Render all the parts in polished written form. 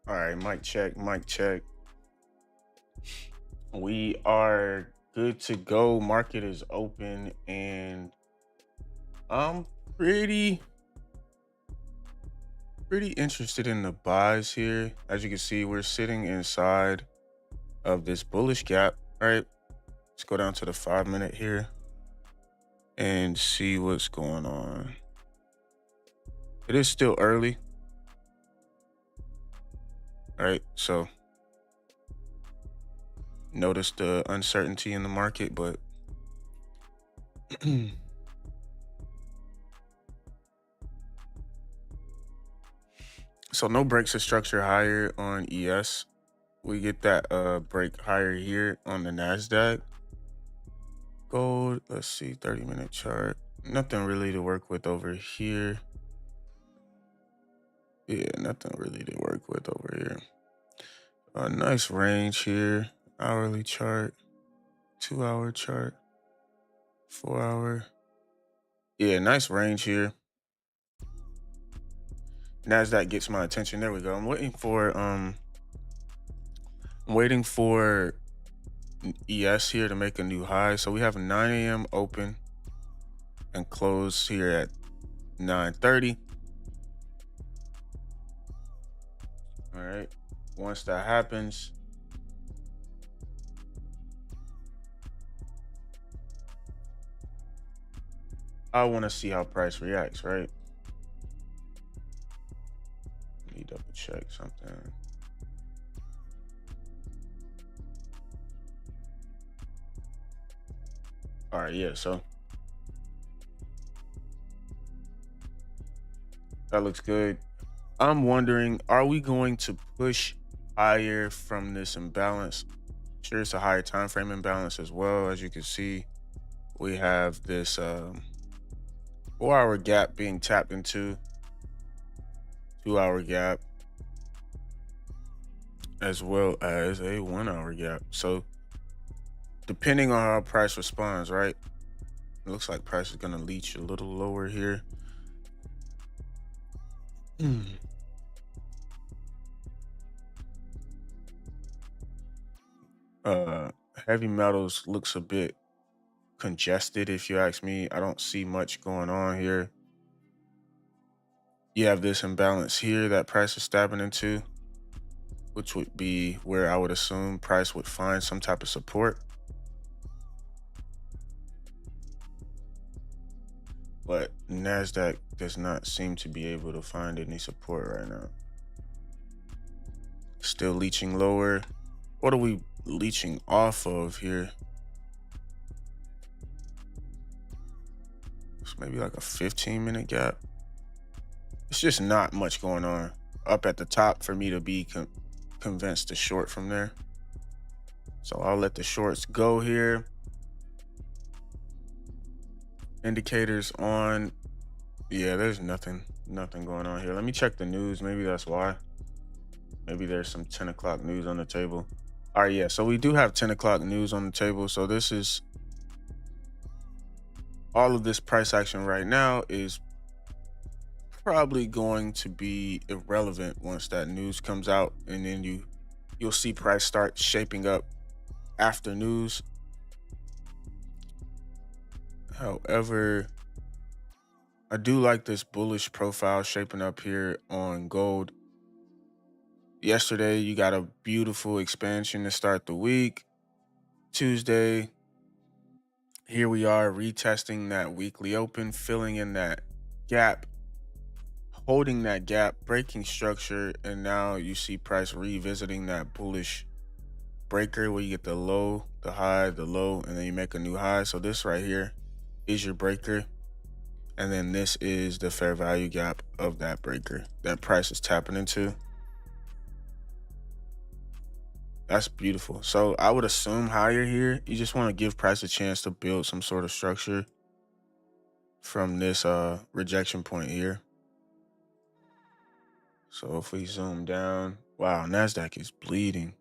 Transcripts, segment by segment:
All right, mic check, mic check. We are good to go. Market is open, and I'm pretty interested in the buys here. As you can see, we're sitting inside of this bullish gap, right? Let's go down to the 5 minute here and see what's going on. It is still early, right? So notice the uncertainty in the market, but so no breaks of structure higher on ES. We get that break higher here on the NASDAQ. Gold, let's see, 30-minute chart. Nothing really to work with over here. Yeah, nothing really to work with over here. A nice range here. Hourly chart, 2-hour chart, 4-hour. Yeah, nice range here. NASDAQ gets my attention. There we go. I'm waiting for ES here to make a new high. So we have 9 a.m. open and close here at 9:30. All right. Once that happens, I want to see how price reacts, right? Let me double check something. All right, yeah, so that looks good. I'm wondering, are we going to push higher from this imbalance? Sure, it's a higher time frame imbalance as well. As you can see, we have this 4-hour gap being tapped into, 2-hour gap, as well as a 1-hour gap. So depending on how price responds, right? It looks like price is going to leach a little lower here. Heavy metals looks a bit congested, if you ask me. I don't see much going on here. You have this imbalance here that price is stabbing into, which would be where I would assume price would find some type of support. But NASDAQ does not seem to be able to find any support right now. Still leaching lower. What are we leaching off of here? It's maybe like a 15-minute gap. It's just not much going on up at the top for me to be convinced to short from there. So I'll let the shorts go here. Indicators on. Yeah, there's nothing going on here. Let me check the news. Maybe that's why. Maybe there's some 10 o'clock news on the table. All right, yeah, so we do have 10 o'clock news on the table. So this is all of this price action right now is probably going to be irrelevant once that news comes out, and then you'll see price start shaping up after news. However, I do like this bullish profile shaping up here on gold. Yesterday, you got a beautiful expansion to start the week. Tuesday, here we are retesting that weekly open, filling in that gap, holding that gap, breaking structure, and now you see price revisiting that bullish breaker where you get the low, the high, the low, and then you make a new high. So this right here is your breaker, and then this is the fair value gap of that breaker that price is tapping into. That's beautiful. So I would assume higher here. You just want to give price a chance to build some sort of structure from this rejection point here. So if we zoom down, wow, NASDAQ is bleeding.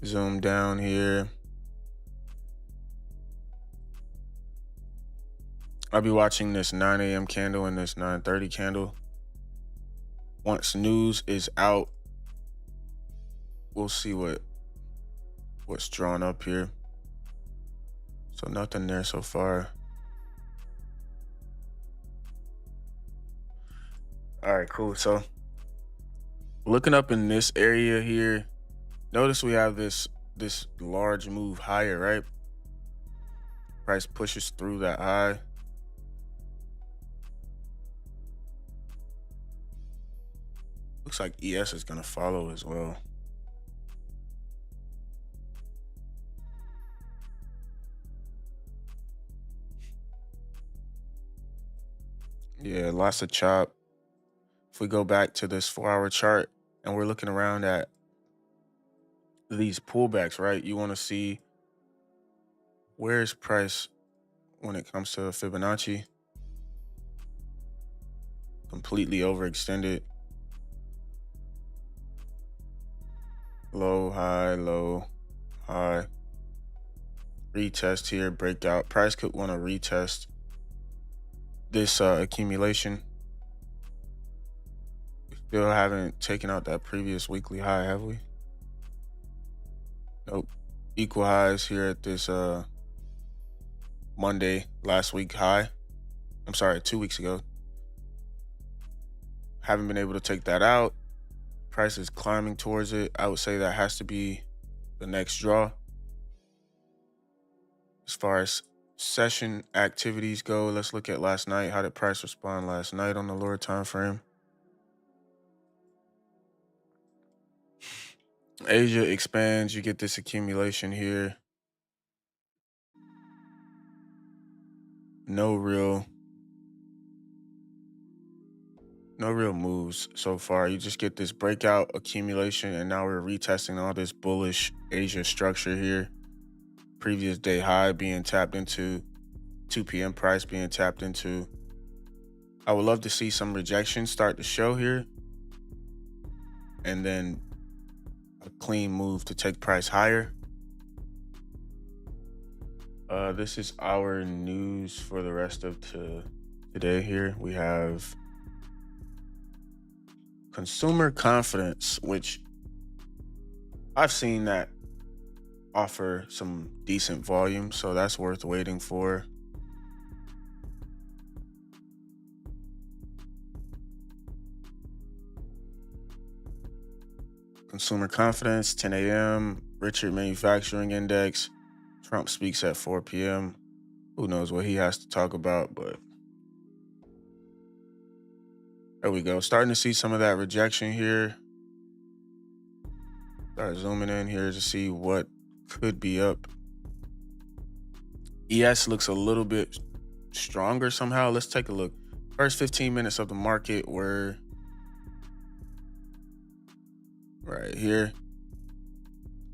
Zoom down here. I'll be watching this 9 a.m. candle and this 9:30 candle. Once news is out, we'll see what's drawn up here. So nothing there so far. All right, cool. So looking up in this area here, notice we have this large move higher, right? Price pushes through that high. Looks like ES is gonna follow as well. Yeah, lots of chop. If we go back to this 4-hour chart and we're looking around at these pullbacks, right? You want to see where's price when it comes to Fibonacci. Completely overextended. Low, high. Retest here, breakout. Price could want to retest this accumulation. We still haven't taken out that previous weekly high, have we? Nope. Equal highs here at this Monday last week high. I'm sorry, 2 weeks ago. Haven't been able to take that out. Price is climbing towards it. I would say that has to be the next draw. As far as session activities go, let's look at last night. How did price respond last night on the lower time frame? Asia expands, you get this accumulation here. No real moves so far. You just get this breakout accumulation, and now we're retesting all this bullish Asia structure here. Previous day high being tapped into, 2 p.m. price being tapped into. I would love to see some rejection start to show here, and then a clean move to take price higher. This is our news for the rest of today here. We have consumer confidence, which I've seen that offer some decent volume, so that's worth waiting for. Consumer confidence, 10 a.m. Richard Manufacturing Index. Trump speaks at 4 p.m. Who knows what he has to talk about, but there we go. Starting to see some of that rejection here. Start zooming in here to see what could be up. ES looks a little bit stronger somehow. Let's take a look. First 15 minutes of the market were right here.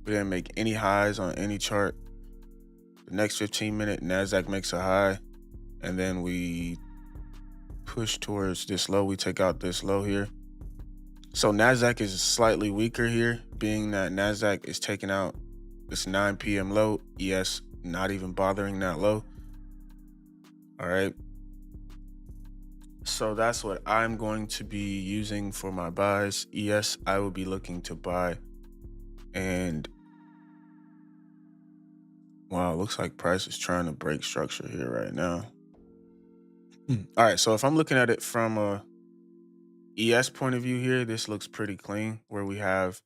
We didn't make any highs on any chart. The next 15-minute, NASDAQ makes a high, and then we push towards this low. We take out this low here. So NASDAQ is slightly weaker here, being that NASDAQ is taking out this 9 p.m. low. ES not even bothering that low. All right. So that's what I'm going to be using for my buys. ES, I will be looking to buy. And wow, looks like price is trying to break structure here right now. All right, so if I'm looking at it from a ES point of view here, this looks pretty clean, where we have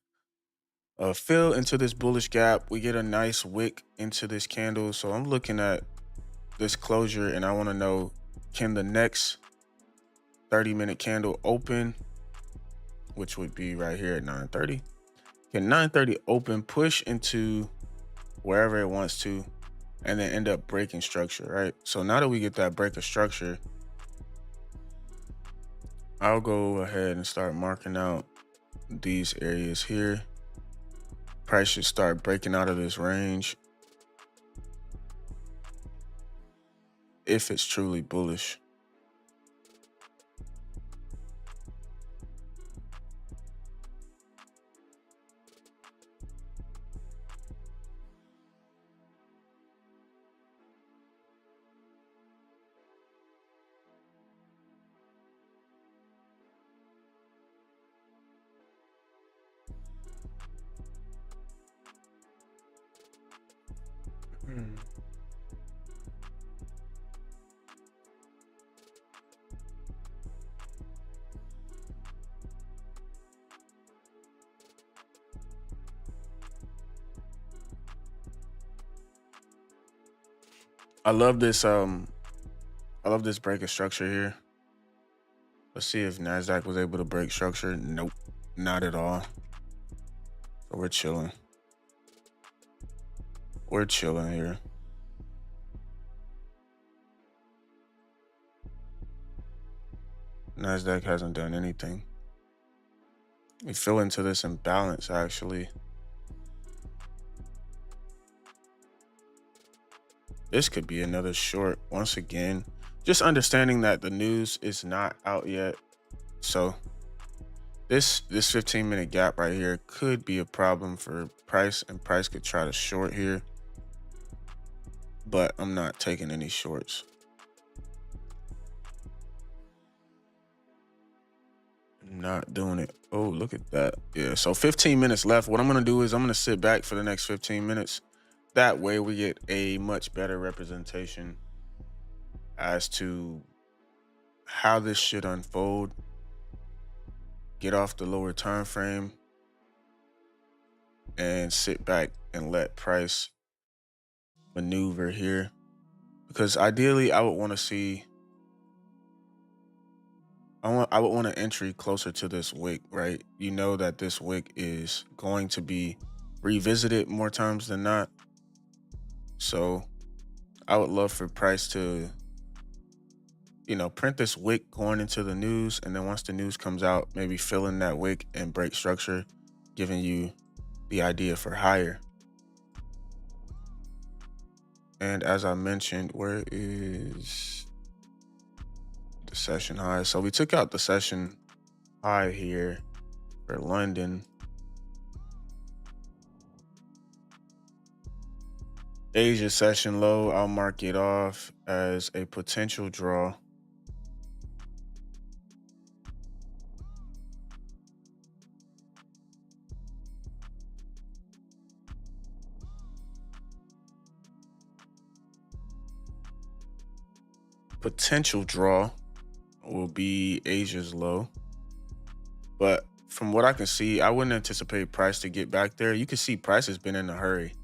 a fill into this bullish gap. We get a nice wick into this candle. So I'm looking at this closure, and I want to know, can the next 30-minute candle open, which would be right here at 9:30? Can 9:30 open, push into wherever it wants to, and then end up breaking structure, right? So now that we get that break of structure, I'll go ahead and start marking out these areas here. Price should start breaking out of this range if it's truly bullish. Hmm. I love this. I love this break of structure here. Let's see if Nasdaq was able to break structure. Nope, not at all. So we're chilling. We're chilling here. Nasdaq hasn't done anything. We fell into this imbalance actually. This could be another short once again. Just understanding that the news is not out yet. So this 15-minute gap right here could be a problem for price, and price could try to short here. But I'm not taking any shorts. I'm not doing it. Oh, look at that. Yeah, so 15 minutes left. What I'm going to do is I'm going to sit back for the next 15 minutes. That way we get a much better representation as to how this should unfold. Get off the lower time frame and sit back and let price maneuver here. Because ideally I would want to see I would want an entry closer to this wick, right? You know that this wick is going to be revisited more times than not. So I would love for price to, print this wick going into the news. And then once the news comes out, maybe fill in that wick and break structure, giving you the idea for higher. And as I mentioned, where is the session high? So we took out the session high here for London. Asia session low, I'll mark it off as a potential draw. Potential draw will be Asia's low. But from what I can see, I wouldn't anticipate price to get back there. You can see price has been in a hurry,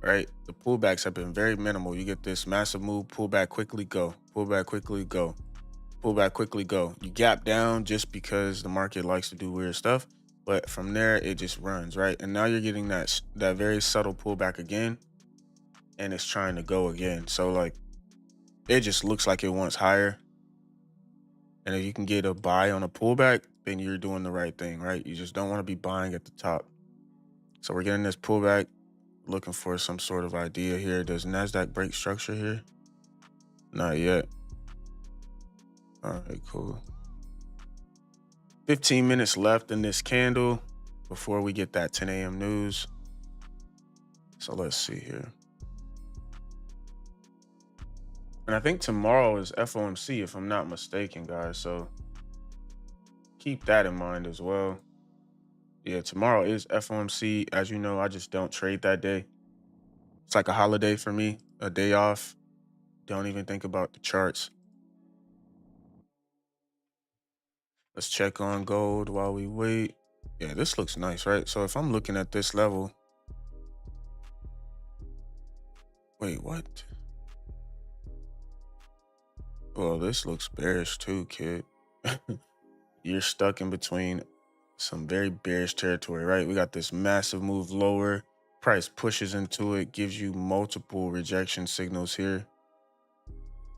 right? The pullbacks have been very minimal. You get this massive move, pull back quickly, go. Pull back quickly, go. Pull back quickly, go. You gap down just because the market likes to do weird stuff. But from there, it just runs, right? And now you're getting that very subtle pullback again. And it's trying to go again. So, like, it just looks like it wants higher. And if you can get a buy on a pullback, then you're doing the right thing, right? You just don't want to be buying at the top. So we're getting this pullback, looking for some sort of idea here. Does Nasdaq break structure here? Not yet. All right, cool. 15 minutes left in this candle before we get that 10 a.m. news. So let's see here. And I think tomorrow is FOMC, if I'm not mistaken, guys. So keep that in mind as well. Yeah, tomorrow is FOMC. As you know, I just don't trade that day. It's like a holiday for me, a day off. Don't even think about the charts. Let's check on gold while we wait. Yeah, this looks nice, right? So if I'm looking at this level, wait, what? Well, this looks bearish too, kid. You're stuck in between some very bearish territory, right? We got this massive move lower. Price pushes into it, gives you multiple rejection signals here,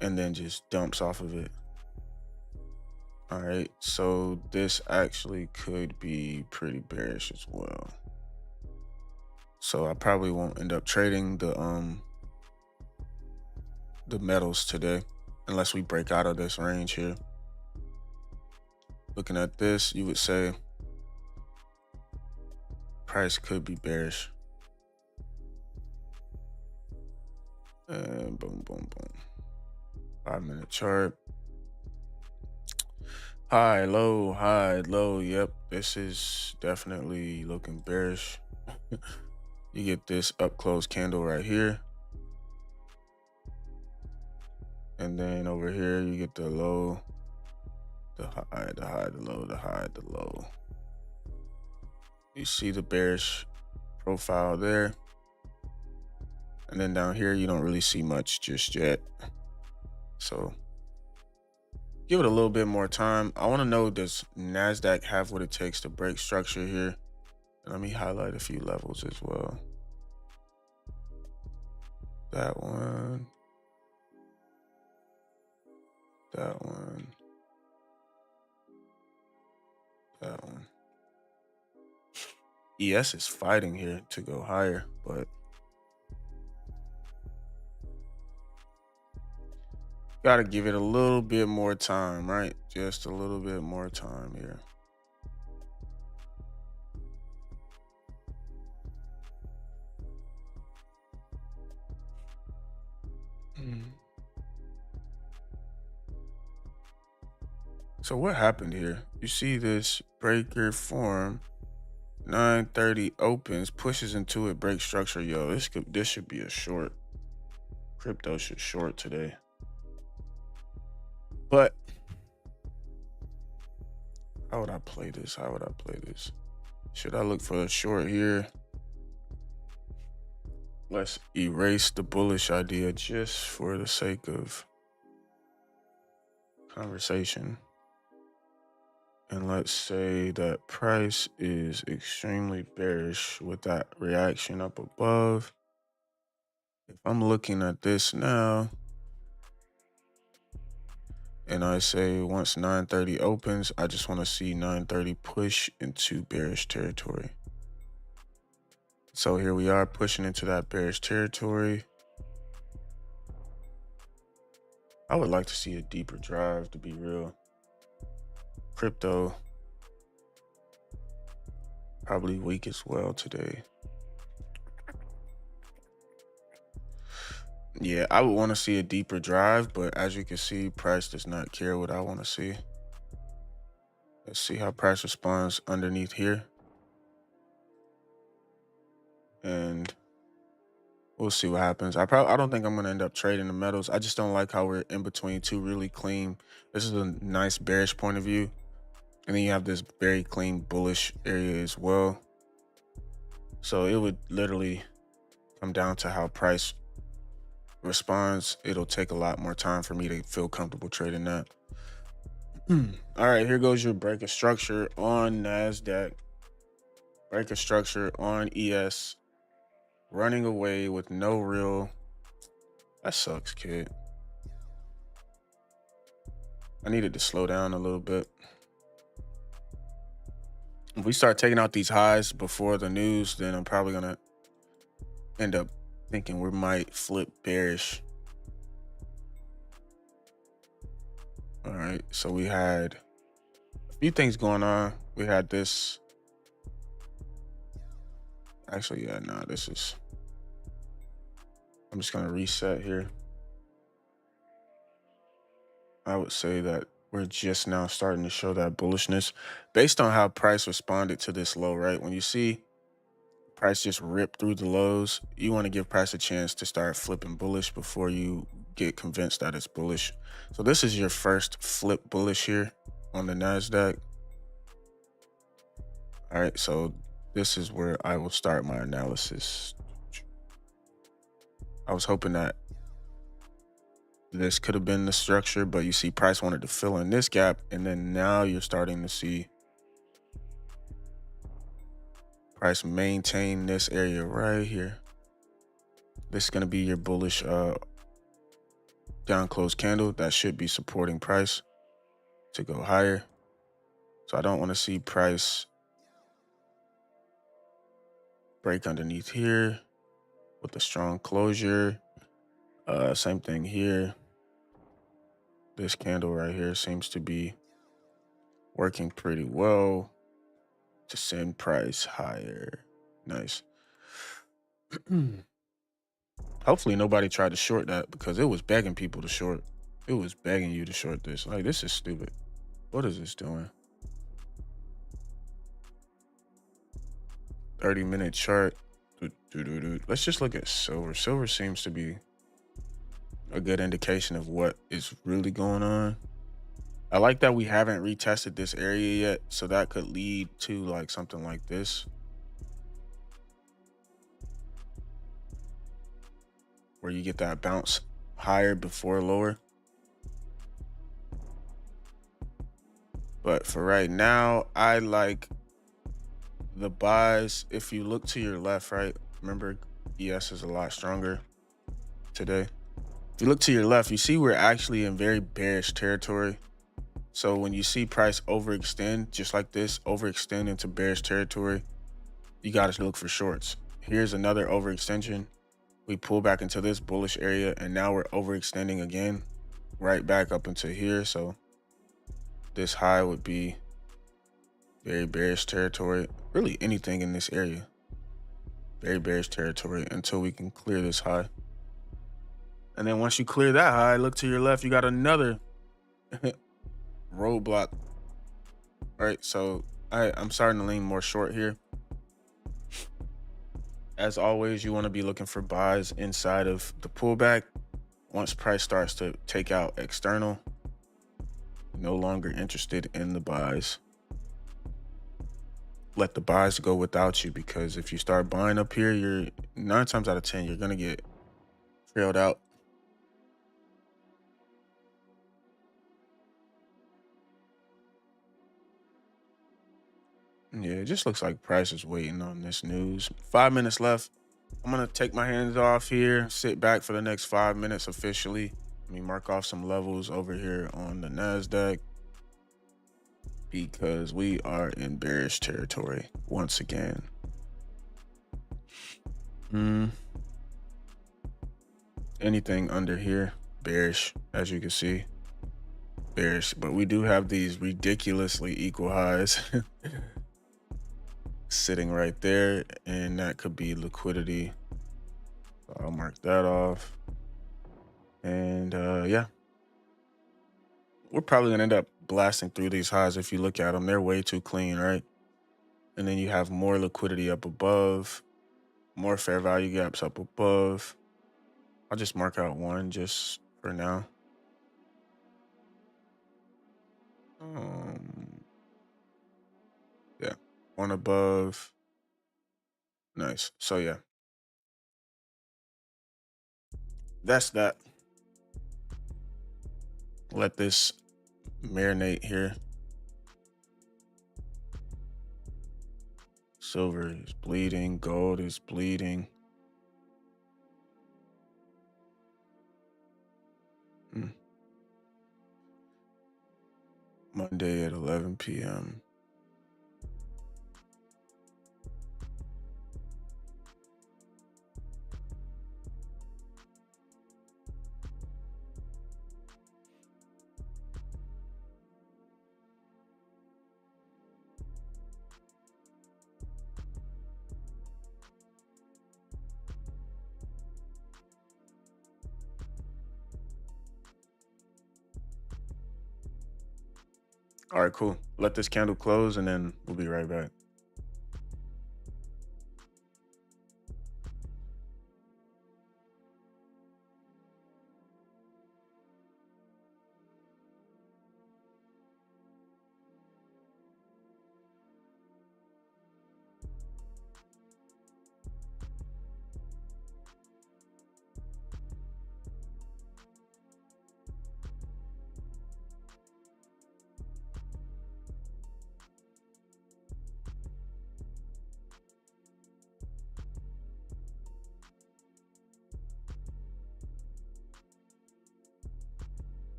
and then just dumps off of it. All right, so this actually could be pretty bearish as well. So I probably won't end up trading the metals today unless we break out of this range here. Looking at this, you would say price could be bearish. And boom, boom, boom. 5-minute chart. High, low, high, low. Yep, this is definitely looking bearish. You get this up close candle right here. And then over here, you get the low, the high, the high, the low, the high, the low. You see the bearish profile there. And then down here, you don't really see much just yet. So give it a little bit more time. I want to know, does NASDAQ have what it takes to break structure here? And let me highlight a few levels as well. That one. That one. That one. ES is fighting here to go higher, but gotta give it a little bit more time, right? Just a little bit more time here. So what happened here? You see this breaker form, 930 opens, pushes into it, break structure. Yo, this should be a short. Crypto should short today. But how would I play this? How would I play this? Should I look for a short here? Let's erase the bullish idea just for the sake of conversation. And let's say that price is extremely bearish with that reaction up above. If I'm looking at this now, and I say once 930 opens, I just want to see 930 push into bearish territory. So here we are pushing into that bearish territory. I would like to see a deeper drive, to be real. Crypto probably weak as well today. Yeah, I would want to see a deeper drive, but as you can see, price does not care what I want to see. Let's see how price responds underneath here. And we'll see what happens. I don't think I'm going to end up trading the metals. I just don't like how we're in between two really clean. This is a nice bearish point of view. And then you have this very clean bullish area as well. So it would literally come down to how price responds. It'll take a lot more time for me to feel comfortable trading that. All right, here goes your break of structure on NASDAQ. Break of structure on ES. Running away with no real. That sucks, kid. I needed to slow down a little bit. If we start taking out these highs before the news, then I'm probably going to end up thinking we might flip bearish. All right, so we had a few things going on. We had this. Actually, yeah, no, this is. I'm just going to reset here. I would say that we're just now starting to show that bullishness based on how price responded to this low, right? When you see price just rip through the lows, you want to give price a chance to start flipping bullish before you get convinced that it's bullish. So this is your first flip bullish here on the NASDAQ. All right, so this is where I will start my analysis. I was hoping that this could have been the structure, but you see price wanted to fill in this gap, and then now you're starting to see price maintain this area right here. This is going to be your bullish down close candle that should be supporting price to go higher. So I don't want to see price break underneath here with a strong closure. Same thing here. This candle right here seems to be working pretty well to send price higher. Nice. Hopefully nobody tried to short that, because it was begging people to short. It was begging you to short this. Like, this is stupid. What is this doing? 30-minute chart. Let's just look at silver. Silver seems to be a good indication of what is really going on. I like that we haven't retested this area yet, so that could lead to like something like this, where you get that bounce higher before lower. But for right now, I like the buys. If you look to your left, right, remember ES is a lot stronger today. If you look to your left, you see we're actually in very bearish territory. So when you see price overextend, just like this, overextend into bearish territory, you got to look for shorts. Here's another overextension. We pull back into this bullish area, and now we're overextending again, right back up into here. So this high would be very bearish territory. Really anything in this area, very bearish territory until we can clear this high. And then once you clear that high, look to your left, you got another roadblock. All right, so I'm starting to lean more short here. As always, you want to be looking for buys inside of the pullback. Once price starts to take out external, no longer interested in the buys. Let the buys go without you, because if you start buying up here, you're 9 times out of 10, you're going to get trailed out. Yeah, it just looks like price is waiting on this news. 5 minutes left. I'm going to take my hands off here, sit back for the next 5 minutes officially. Let me mark off some levels over here on the NASDAQ, because we are in bearish territory once again. Anything under here, bearish, as you can see. Bearish, but we do have these ridiculously equal highs sitting right there, and that could be liquidity. So I'll mark that off. And yeah, we're probably gonna end up blasting through these highs. If you look at them, they're way too clean, right? And then you have more liquidity up above, more fair value gaps up above. I'll just mark out one just for now. Yeah, one above. Nice. So yeah, that's that. Let this marinate here. Silver is bleeding, gold is bleeding. Monday at 11 p.m. All right, cool. Let this candle close, and then we'll be right back.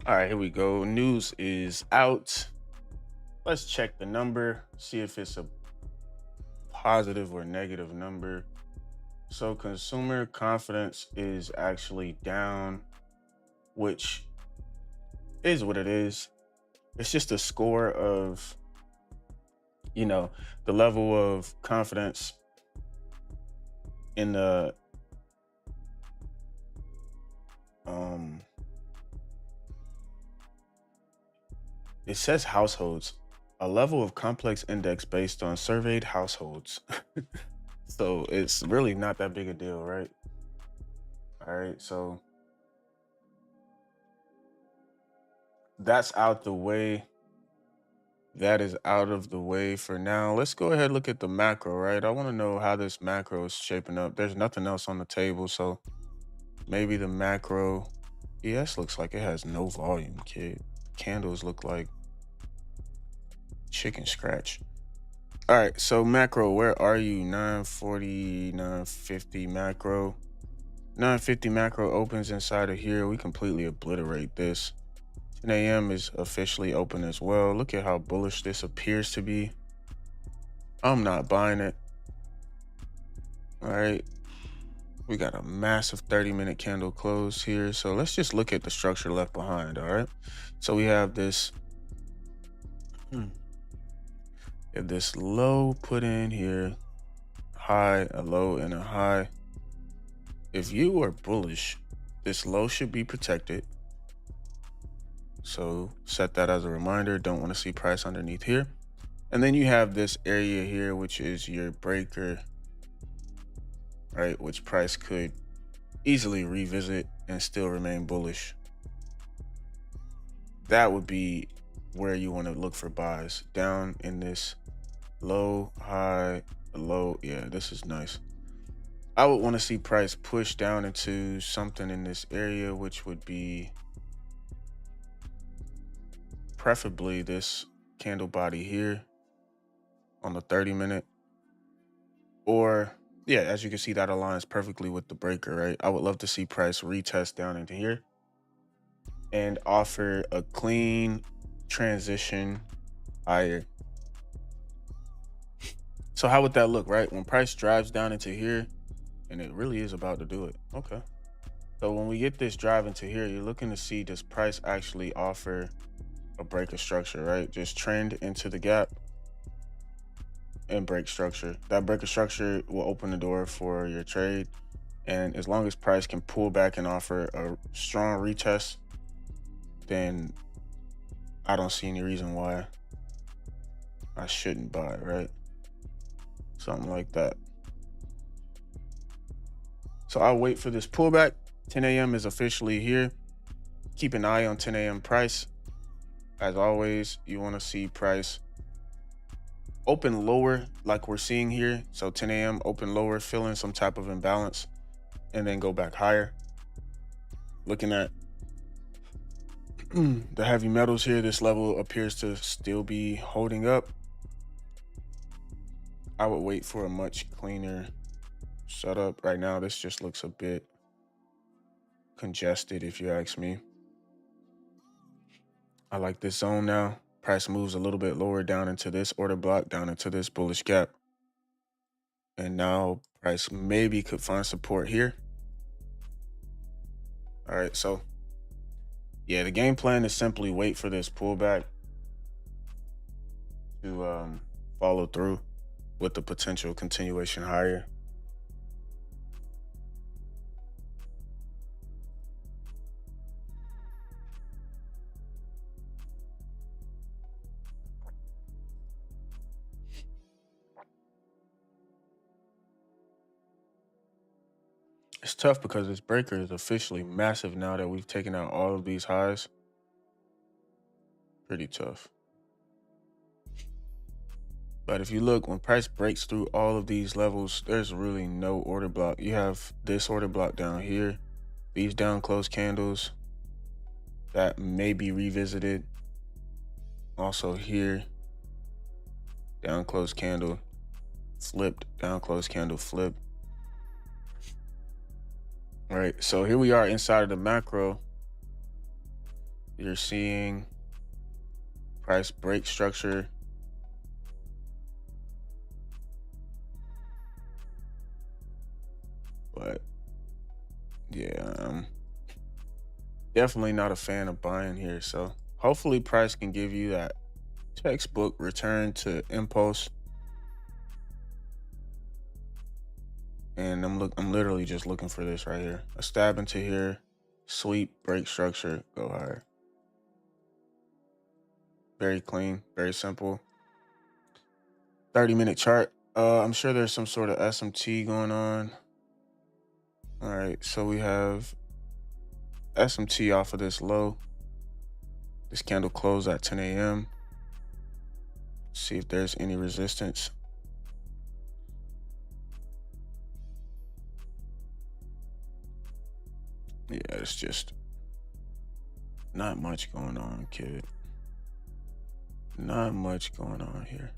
All right, here we go. News is out. Let's check the number, see if it's a positive or negative number. So consumer confidence is actually down, which is what it is. It's just a score of, you know, the level of confidence in the um it says households, a level of complex index based on surveyed households. So it's really not that big a deal, right? All right, so that's out the way. That is out of the way for now. Let's go ahead and look at the macro, right? I want to know how this macro is shaping up. There's nothing else on the table, so maybe the macro. ES looks like it has no volume, kid. Candles look like chicken scratch. All right, so macro, where are you? 940, 950 macro. 950 macro opens inside of here. We completely obliterate this. 10 a.m. is officially open as well. Look at how bullish this appears to be. I'm not buying it. All right. We got a massive 30-minute candle close here. So let's just look at the structure left behind. All right. So we have this. If this low put in here, high, a low, and a high. If you are bullish, this low should be protected. So set that as a reminder. Don't want to see price underneath here. And then you have this area here, which is your breaker, right? Which price could easily revisit and still remain bullish. That would be where you want to look for buys, down in this low, high, low. Yeah, this is nice. I would want to see price push down into something in this area, which would be preferably this candle body here on the 30-minute. Or, yeah, as you can see, that aligns perfectly with the breaker, right? I would love to see price retest down into here and offer a clean transition higher. So how would that look, right? When price drives down into here, and it really is about to do it. Okay. So when we get this drive into here, you're looking to see, does price actually offer a breaker structure, right? Just trend into the gap and break structure. That breaker structure will open the door for your trade. And as long as price can pull back and offer a strong retest, then I don't see any reason why I shouldn't buy, right? Something like that. So I'll wait for this pullback. 10 a.m. is officially here. Keep an eye on 10 a.m. price. As always, you want to see price open lower like we're seeing here. So 10 a.m. open lower, fill in some type of imbalance, and then go back higher. Looking at the heavy metals here, this level appears to still be holding up. I would wait for a much cleaner setup. Right now, this just looks a bit congested, if you ask me. I like this zone now. Price moves a little bit lower down into this order block, down into this bullish gap. And now price maybe could find support here. All right, so yeah, the game plan is simply wait for this pullback to follow through with the potential continuation higher. It's tough because this breaker is officially massive now that we've taken out all of these highs. Pretty tough. But if you look, when price breaks through all of these levels, there's really no order block. You have this order block down here, these down close candles that may be revisited. Also here, down close candle, flipped, down close candle, flipped. All right, so here we are inside of the macro. You're seeing price break structure. But yeah, definitely not a fan of buying here. So hopefully price can give you that textbook return to impulse. And I'm literally just looking for this right here. A stab into here, sweep, break structure, go higher. Very clean, very simple. 30-minute chart. I'm sure there's some sort of SMT going on. All right, so we have SMT off of this low. This candle closed at 10 a.m. See if there's any resistance. Yeah, it's just not much going on, kid. Not much going on here.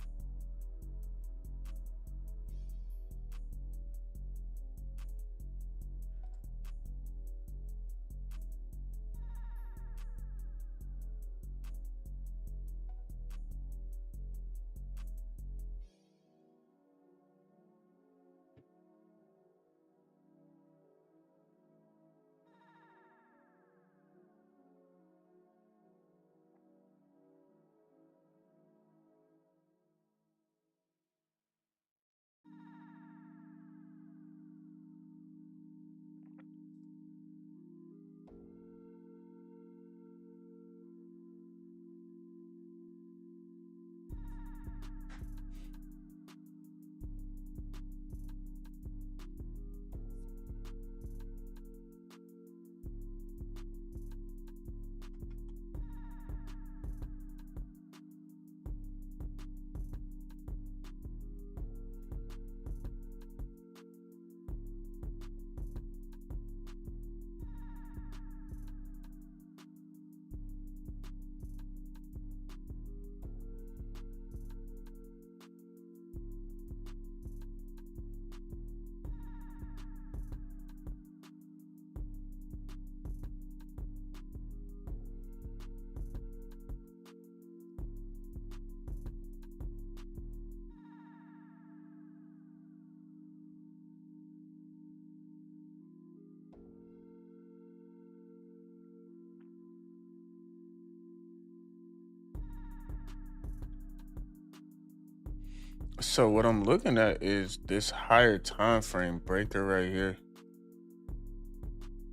So what I'm looking at is this higher time frame breaker right here.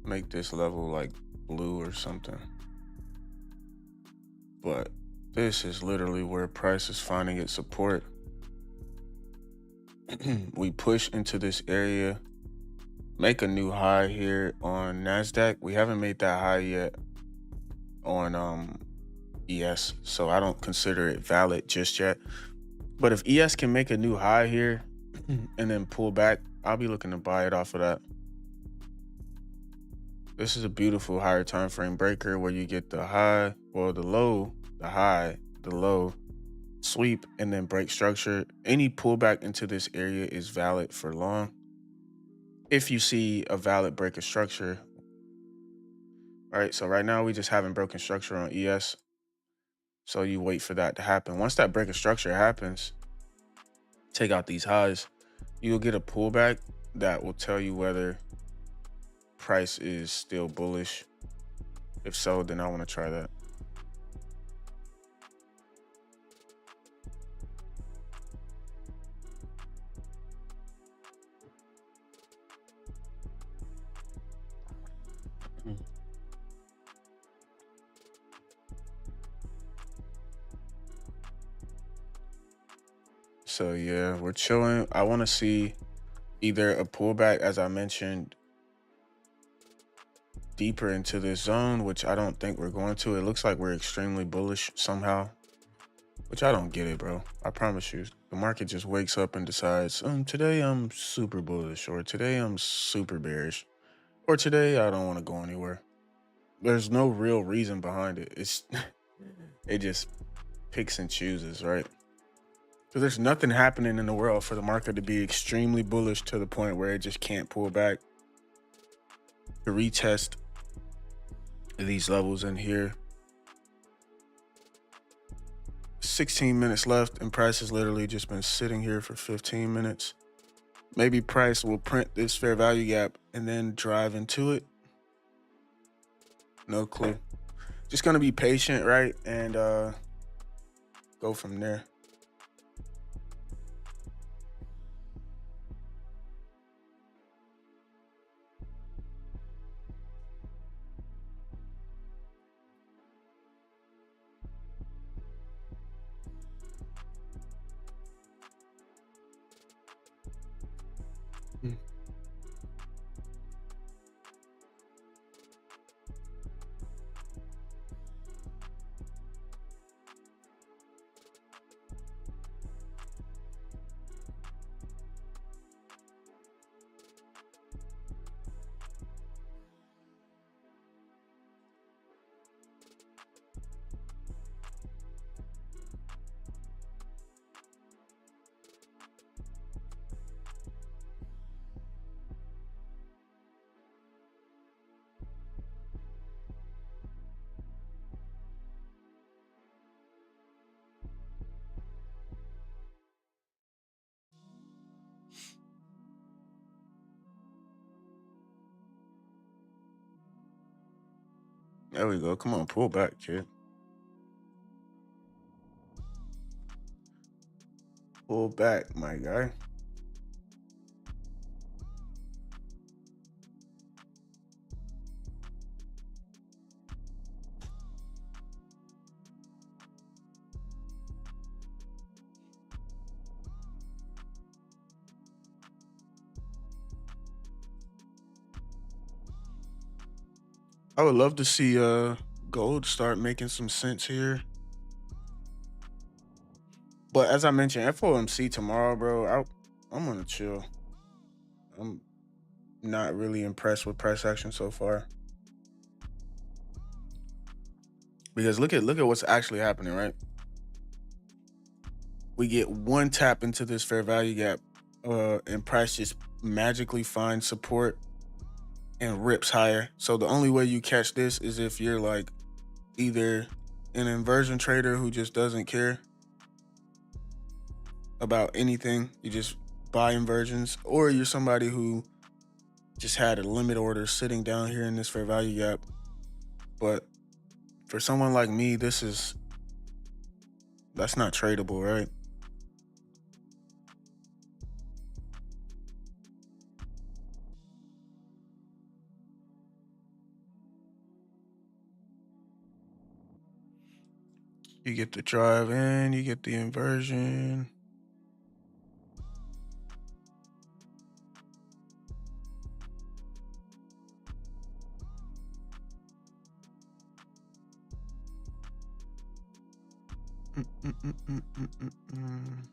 Make this level like blue or something. But this is literally where price is finding its support. We push into this area, make a new high here on NASDAQ. We haven't made that high yet on ES, so I don't consider it valid just yet. But if ES can make a new high here and then pull back, I'll be looking to buy it off of that. This is a beautiful higher time frame breaker where you get the high, well, the low, the high, the low, sweep, and then break structure. Any pullback into this area is valid for long. If you see a valid break of structure. All right, so right now we just haven't broken structure on ES. So you wait for that to happen. Once that break of structure happens, take out these highs, you'll get a pullback that will tell you whether price is still bullish. If so, then I want to try that. So yeah, we're chilling. I want to see either a pullback, as I mentioned, deeper into this zone, which I don't think we're going to. It looks like we're extremely bullish somehow, which I don't get it, bro. I promise you, the market just wakes up and decides, today I'm super bullish, or today I'm super bearish, or today I don't want to go anywhere. There's no real reason behind it. It's it just picks and chooses, right? So there's nothing happening in the world for the market to be extremely bullish to the point where it just can't pull back to retest these levels in here. 16 minutes left, and price has literally just been sitting here for 15 minutes. Maybe price will print this fair value gap and then drive into it. No clue. Just gonna be patient, right? And go from there. Mm. There we go. Come on, pull back, kid. Pull back, my guy. I would love to see gold start making some sense here. But as I mentioned, FOMC tomorrow, bro. I'm gonna chill. I'm not really impressed with price action so far. Because look at what's actually happening, right? We get one tap into this fair value gap, and price just magically finds support and rips higher. So the only way you catch this is if you're like either an inversion trader who just doesn't care about anything, you just buy inversions, or you're somebody who just had a limit order sitting down here in this fair value gap. But for someone like me, that's not tradable, right? You get the drive in, you get the inversion. Mm, mm, mm, mm, mm, mm, mm.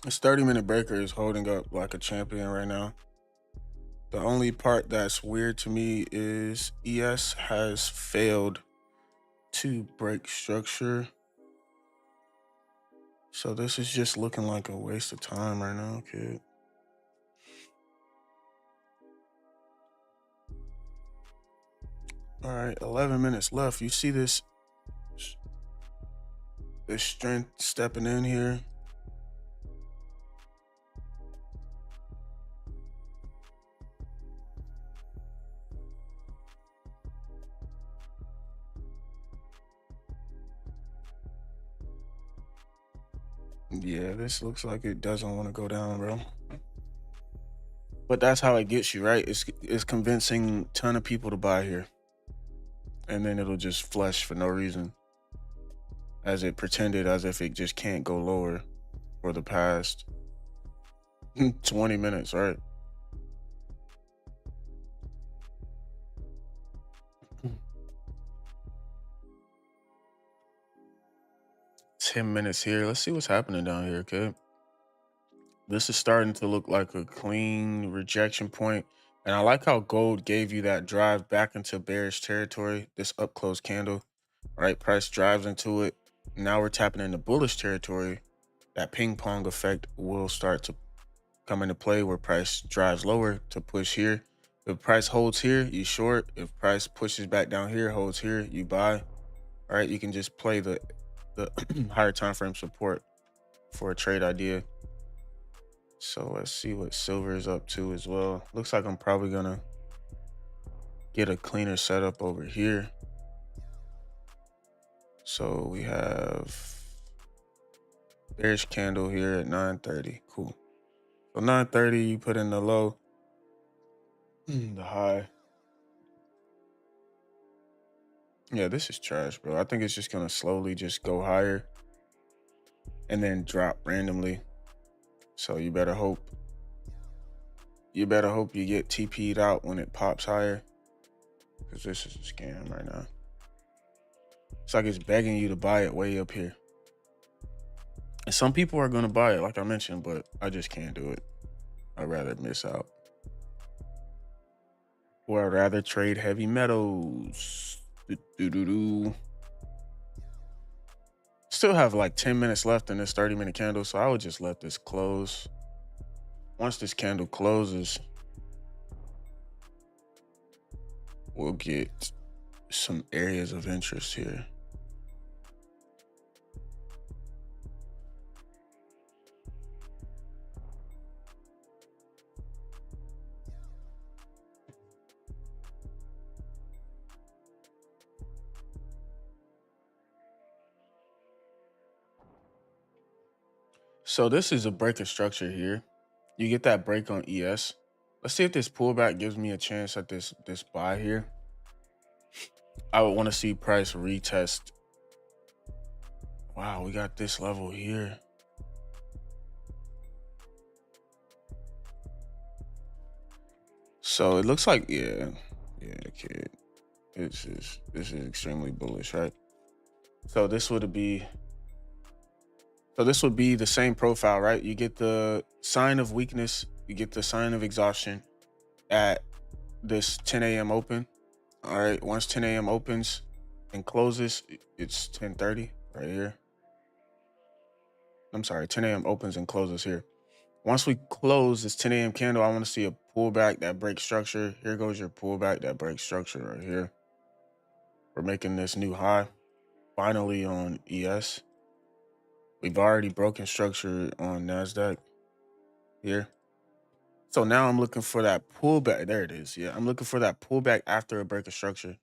This 30-minute breaker is holding up like a champion right now. The only part that's weird to me is ES has failed to break structure. So this is just looking like a waste of time right now, kid. All right, 11 minutes left. You see this strength stepping in here. Yeah, this looks like it doesn't want to go down, bro. But that's how it gets you, right? It's convincing a ton of people to buy here. And then it'll just flush for no reason. As it pretended as if it just can't go lower for the past 20 minutes, right? Ten minutes here. Let's see what's happening down here, okay? This is starting to look like a clean rejection point. And I like how gold gave you that drive back into bearish territory, this up close candle, right? Price drives into it. Now we're tapping into bullish territory. That ping pong effect will start to come into play where price drives lower to push here. If price holds here, you short. If price pushes back down here, holds here, you buy. All right, you can just play the higher time frame support for a trade idea. So let's see what silver is up to as well. Looks like I'm probably gonna get a cleaner setup over here. So we have bearish candle here at 9:30. Cool. So 9:30, you put in the low, the high. Yeah, this is trash, bro. I think it's just gonna slowly just go higher and then drop randomly. So you better hope you get TP'd out when it pops higher, because this is a scam right now. It's like it's begging you to buy it way up here. And some people are gonna buy it, like I mentioned, but I just can't do it. I'd rather miss out. Or I'd rather trade heavy metals. Still have like 10 minutes left in this 30-minute candle, so I would just let this close. Once this candle closes, we'll get some areas of interest here. So this is a break of structure here. You get that break on ES. Let's see if this pullback gives me a chance at this buy here. I would want to see price retest. Wow, we got this level here. So it looks like, yeah, kid. This is extremely bullish, right? So this would be the same profile, right? You get the sign of weakness, you get the sign of exhaustion at this 10 a.m. open. All right, once 10 a.m. opens and closes, it's 10:30 right here. I'm sorry, 10 a.m. opens and closes here. Once we close this 10 a.m. candle, I want to see a pullback that breaks structure. Here goes your pullback that breaks structure right here. We're making this new high finally on ES. We've already broken structure on NASDAQ here. So now I'm looking for that pullback. There it is. Yeah, I'm looking for that pullback after a break of structure.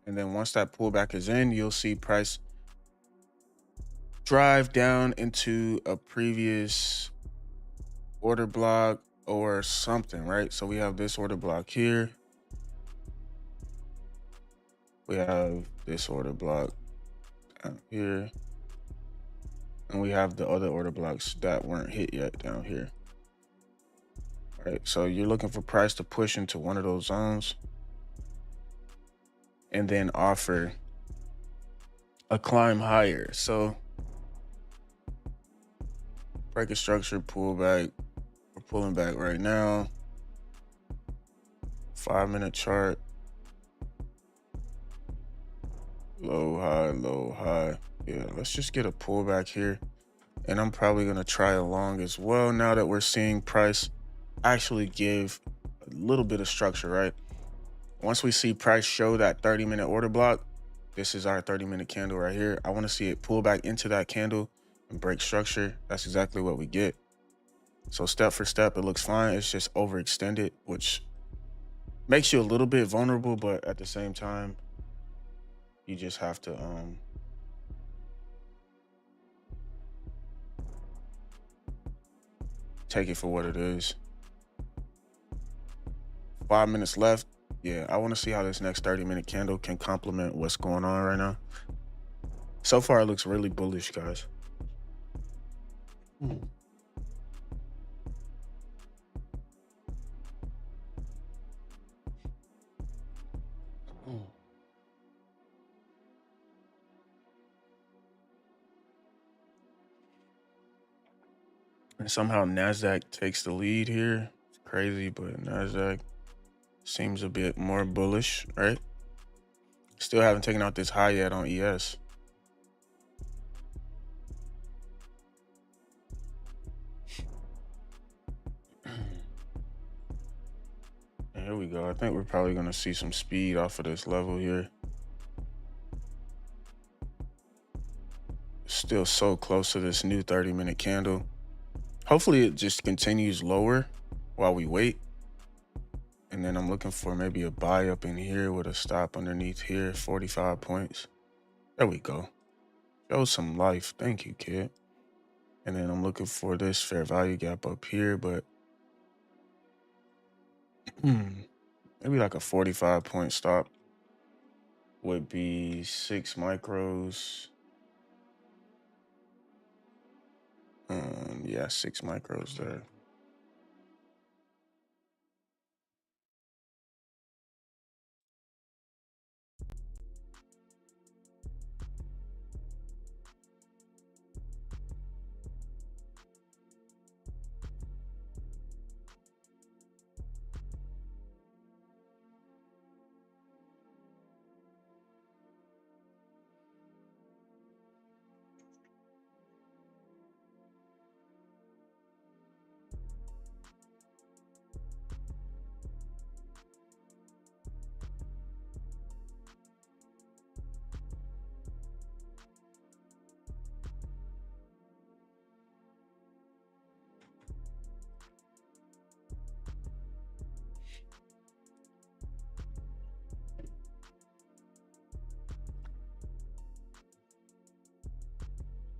And then once that pullback is in, you'll see price drive down into a previous order block or something, right? So we have this order block here. We have this order block down here. And we have the other order blocks that weren't hit yet down here. All right, so you're looking for price to push into one of those zones and then offer a climb higher. So Break a structure, pull back. We're pulling back right now. 5-minute chart. Low, high, low, high. Yeah, let's just get a pullback here. And I'm probably going to try a long as well now that we're seeing price actually give a little bit of structure, right? Once we see price show that 30-minute order block, this is our 30-minute candle right here. I want to see it pull back into that candle and break structure. That's exactly what we get. So step for step, it looks fine. It's just overextended, which makes you a little bit vulnerable, but at the same time, you just have to take it for what it is. 5 minutes left. Yeah, I want to see how this next 30-minute candle can complement what's going on right now. So far, it looks really bullish, guys. And somehow NASDAQ takes the lead here. It's crazy, but NASDAQ seems a bit more bullish, right? Still haven't taken out this high yet on ES. And here we go. I think we're probably going to see some speed off of this level here. Still so close to this new 30-minute candle. Hopefully it just continues lower while we wait. And then I'm looking for maybe a buy up in here with a stop underneath here, 45 points. There we go. Show some life. Thank you, kid. And then I'm looking for this fair value gap up here, but maybe like a 45-point stop would be 6 micros. Yeah, 6 micros there.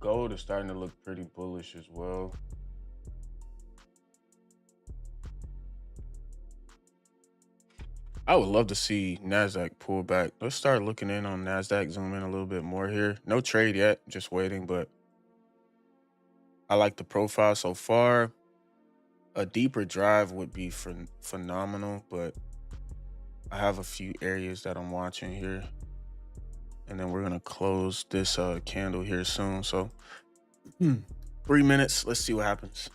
Gold is starting to look pretty bullish as well. I would love to see NASDAQ pull back. Let's start looking in on NASDAQ, zoom in a little bit more here. No trade yet, just waiting, but I like the profile so far. A deeper drive would be phenomenal, but I have a few areas that I'm watching here. And then we're going to close this candle here soon. So 3 minutes. Let's see what happens.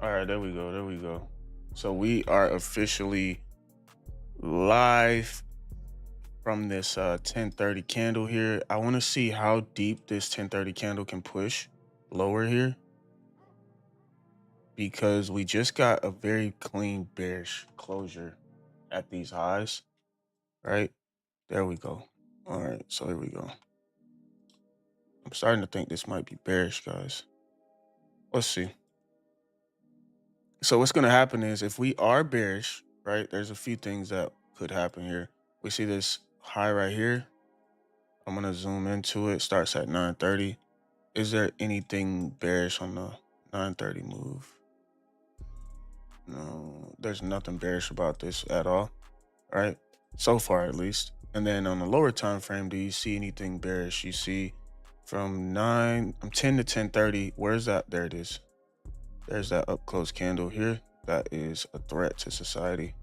All right, there we go. There we go. So we are officially live from this 1030 candle here. I want to see how deep this 1030 candle can push lower here, because we just got a very clean bearish closure at these highs, right? There we go. All right, so here we go. I'm starting to think this might be bearish, guys. Let's see. So what's going to happen is, if we are bearish, right, there's a few things that could happen here. We see this high right here. I'm going to zoom into it. Starts at 930. Is there anything bearish on the 930 move? No, there's nothing bearish about this at all, right? So far, at least. And then on the lower time frame, do you see anything bearish? You see from 10 to 1030. Where's that? There it is. There's that up close candle here. That is a threat to society,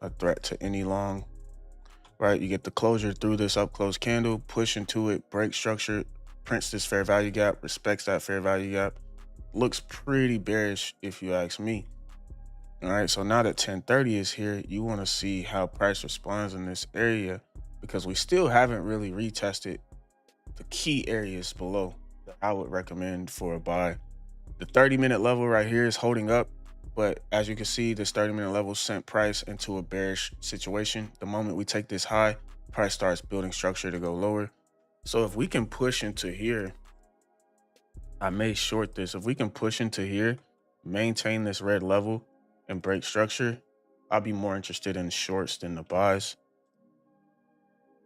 a threat to any long, right? You get the closure through this up close candle, push into it, break structure, prints this fair value gap, respects that fair value gap. Looks pretty bearish if you ask me. All right, so now that 1030 is here, you want to see how price responds in this area, because we still haven't really retested the key areas below that I would recommend for a buy. The 30-minute level right here is holding up, but as you can see, this 30-minute level sent price into a bearish situation. The moment we take this high, price starts building structure to go lower. So if we can push into here, I may short this. If we can push into here, maintain this red level and break structure, I'll be more interested in shorts than the buys.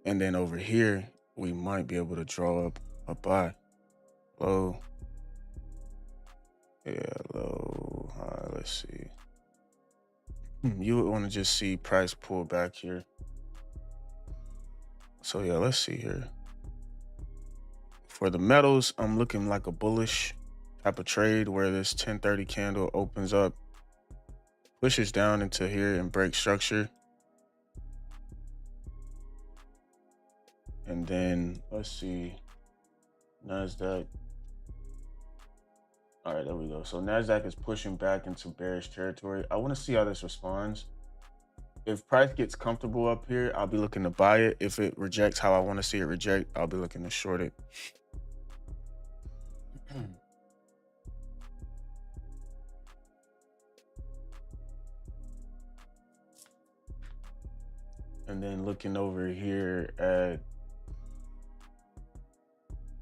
And then over here, we might be able to draw up a buy. Low. Yeah, low, high, let's see. You would want to just see price pull back here. So yeah, let's see here. For the metals, I'm looking like a bullish type of trade, where this 1030 candle opens up, pushes down into here and breaks structure. And then let's see, NASDAQ. All right, there we go. So NASDAQ is pushing back into bearish territory. I want to see how this responds. If price gets comfortable up here, I'll be looking to buy it. If it rejects how I want to see it reject, I'll be looking to short it. And then looking over here at,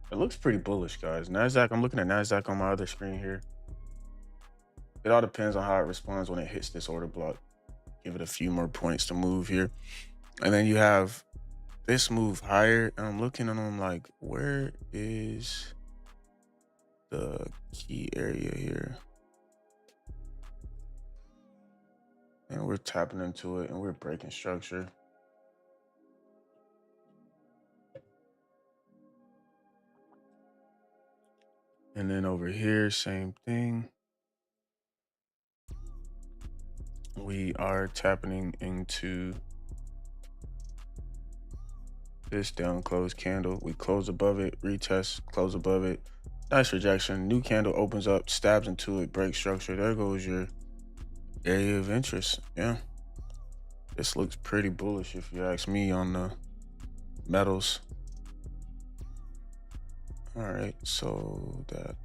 it looks pretty bullish, guys. NASDAQ, I'm looking at NASDAQ on my other screen here. It all depends on how it responds when it hits this order block. Give it a few more points to move here. And then you have this move higher, and I'm looking and I'm like, where is the key area here? And we're tapping into it and we're breaking structure. And then over here, same thing. We are tapping into this down close candle. We close above it, retest, close above it. Nice rejection. New candle opens up, stabs into it, breaks structure. There goes your area of interest. Yeah. This looks pretty bullish if you ask me on the metals. All right, so that,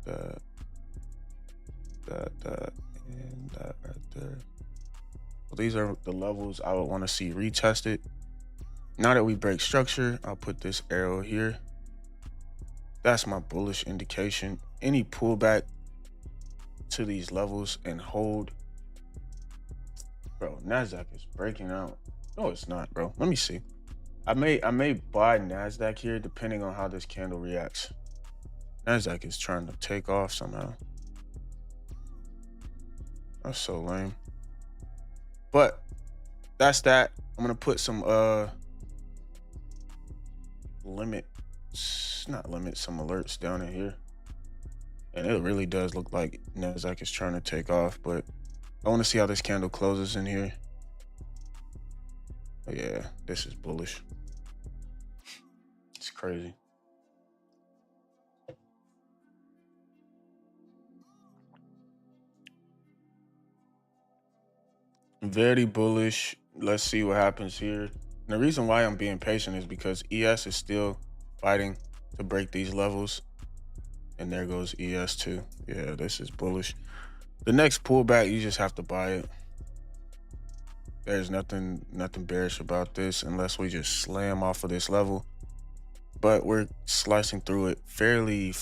and that right there. So these are the levels I would want to see retested. Now that we break structure, I'll put this arrow here. That's my bullish indication. Any pullback to these levels and hold. Bro, NASDAQ is breaking out. No, it's not, bro. Let me see. I may buy NASDAQ here depending on how this candle reacts. NASDAQ is trying to take off somehow. That's so lame. But that's that. I'm gonna put some some alerts down in here. And it really does look like NASDAQ is trying to take off, but I want to see how this candle closes in here. Oh, yeah, this is bullish. It's crazy. Very bullish. Let's see what happens here. And the reason why I'm being patient is because ES is still fighting to break these levels. And there goes ES too. Yeah, this is bullish. The next pullback, you just have to buy it. There's nothing bearish about this unless we just slam off of this level. But we're slicing through it fairly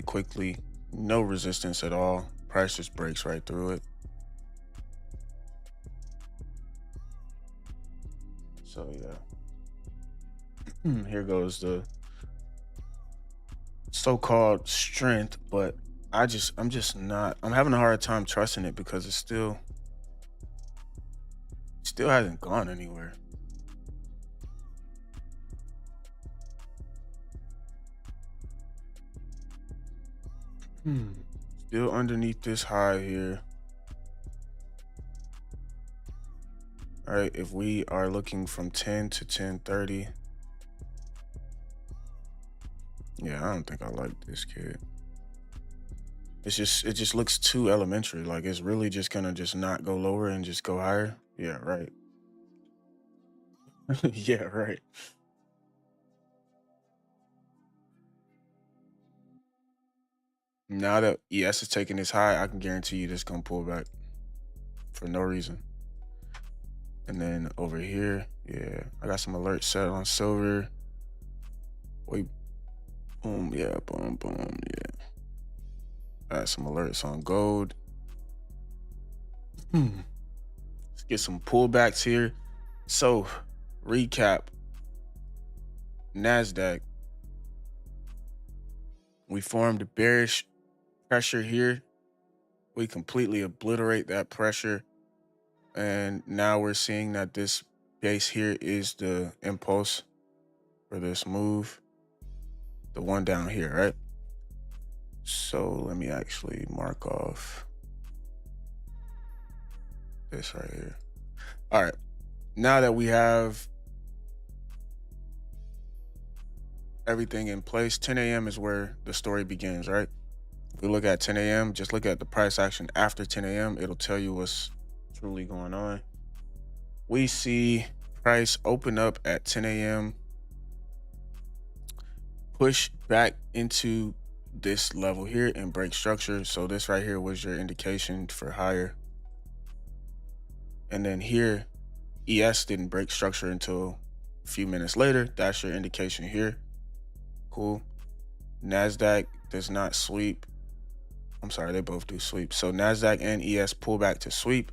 quickly. No resistance at all. Price just breaks right through it. So yeah, here goes the so-called strength, but I'm just not, I'm having a hard time trusting it because it still hasn't gone anywhere. Still underneath this high here. All right, if we are looking from 10 to 1030, yeah, I don't think I like this, kid. It just looks too elementary. Like it's really just gonna just not go lower and just go higher. Yeah, right. Yeah, right. Now that ES is taking this high, I can guarantee you this gonna pull back for no reason. And then over here, yeah, I got some alerts set on silver. Wait, boom, yeah, boom, yeah. I got some alerts on gold. Let's get some pullbacks here. So, recap. NASDAQ. We formed a bearish pressure here. We completely obliterate that pressure. And now we're seeing that this base here is the impulse for this move. The one down here, right? So let me actually mark off this right here. All right. Now that we have everything in place, 10 a.m. is where the story begins, right? If we look at 10 a.m., just look at the price action after 10 a.m. It'll tell you what's truly going on. We see price open up at 10 a.m., push back into this level here and break structure. So this right here was your indication for higher. And then here, ES didn't break structure until a few minutes later. That's your indication here. Cool. NASDAQ does not sweep. I'm sorry, they both do sweep. So NASDAQ and ES pull back to sweep.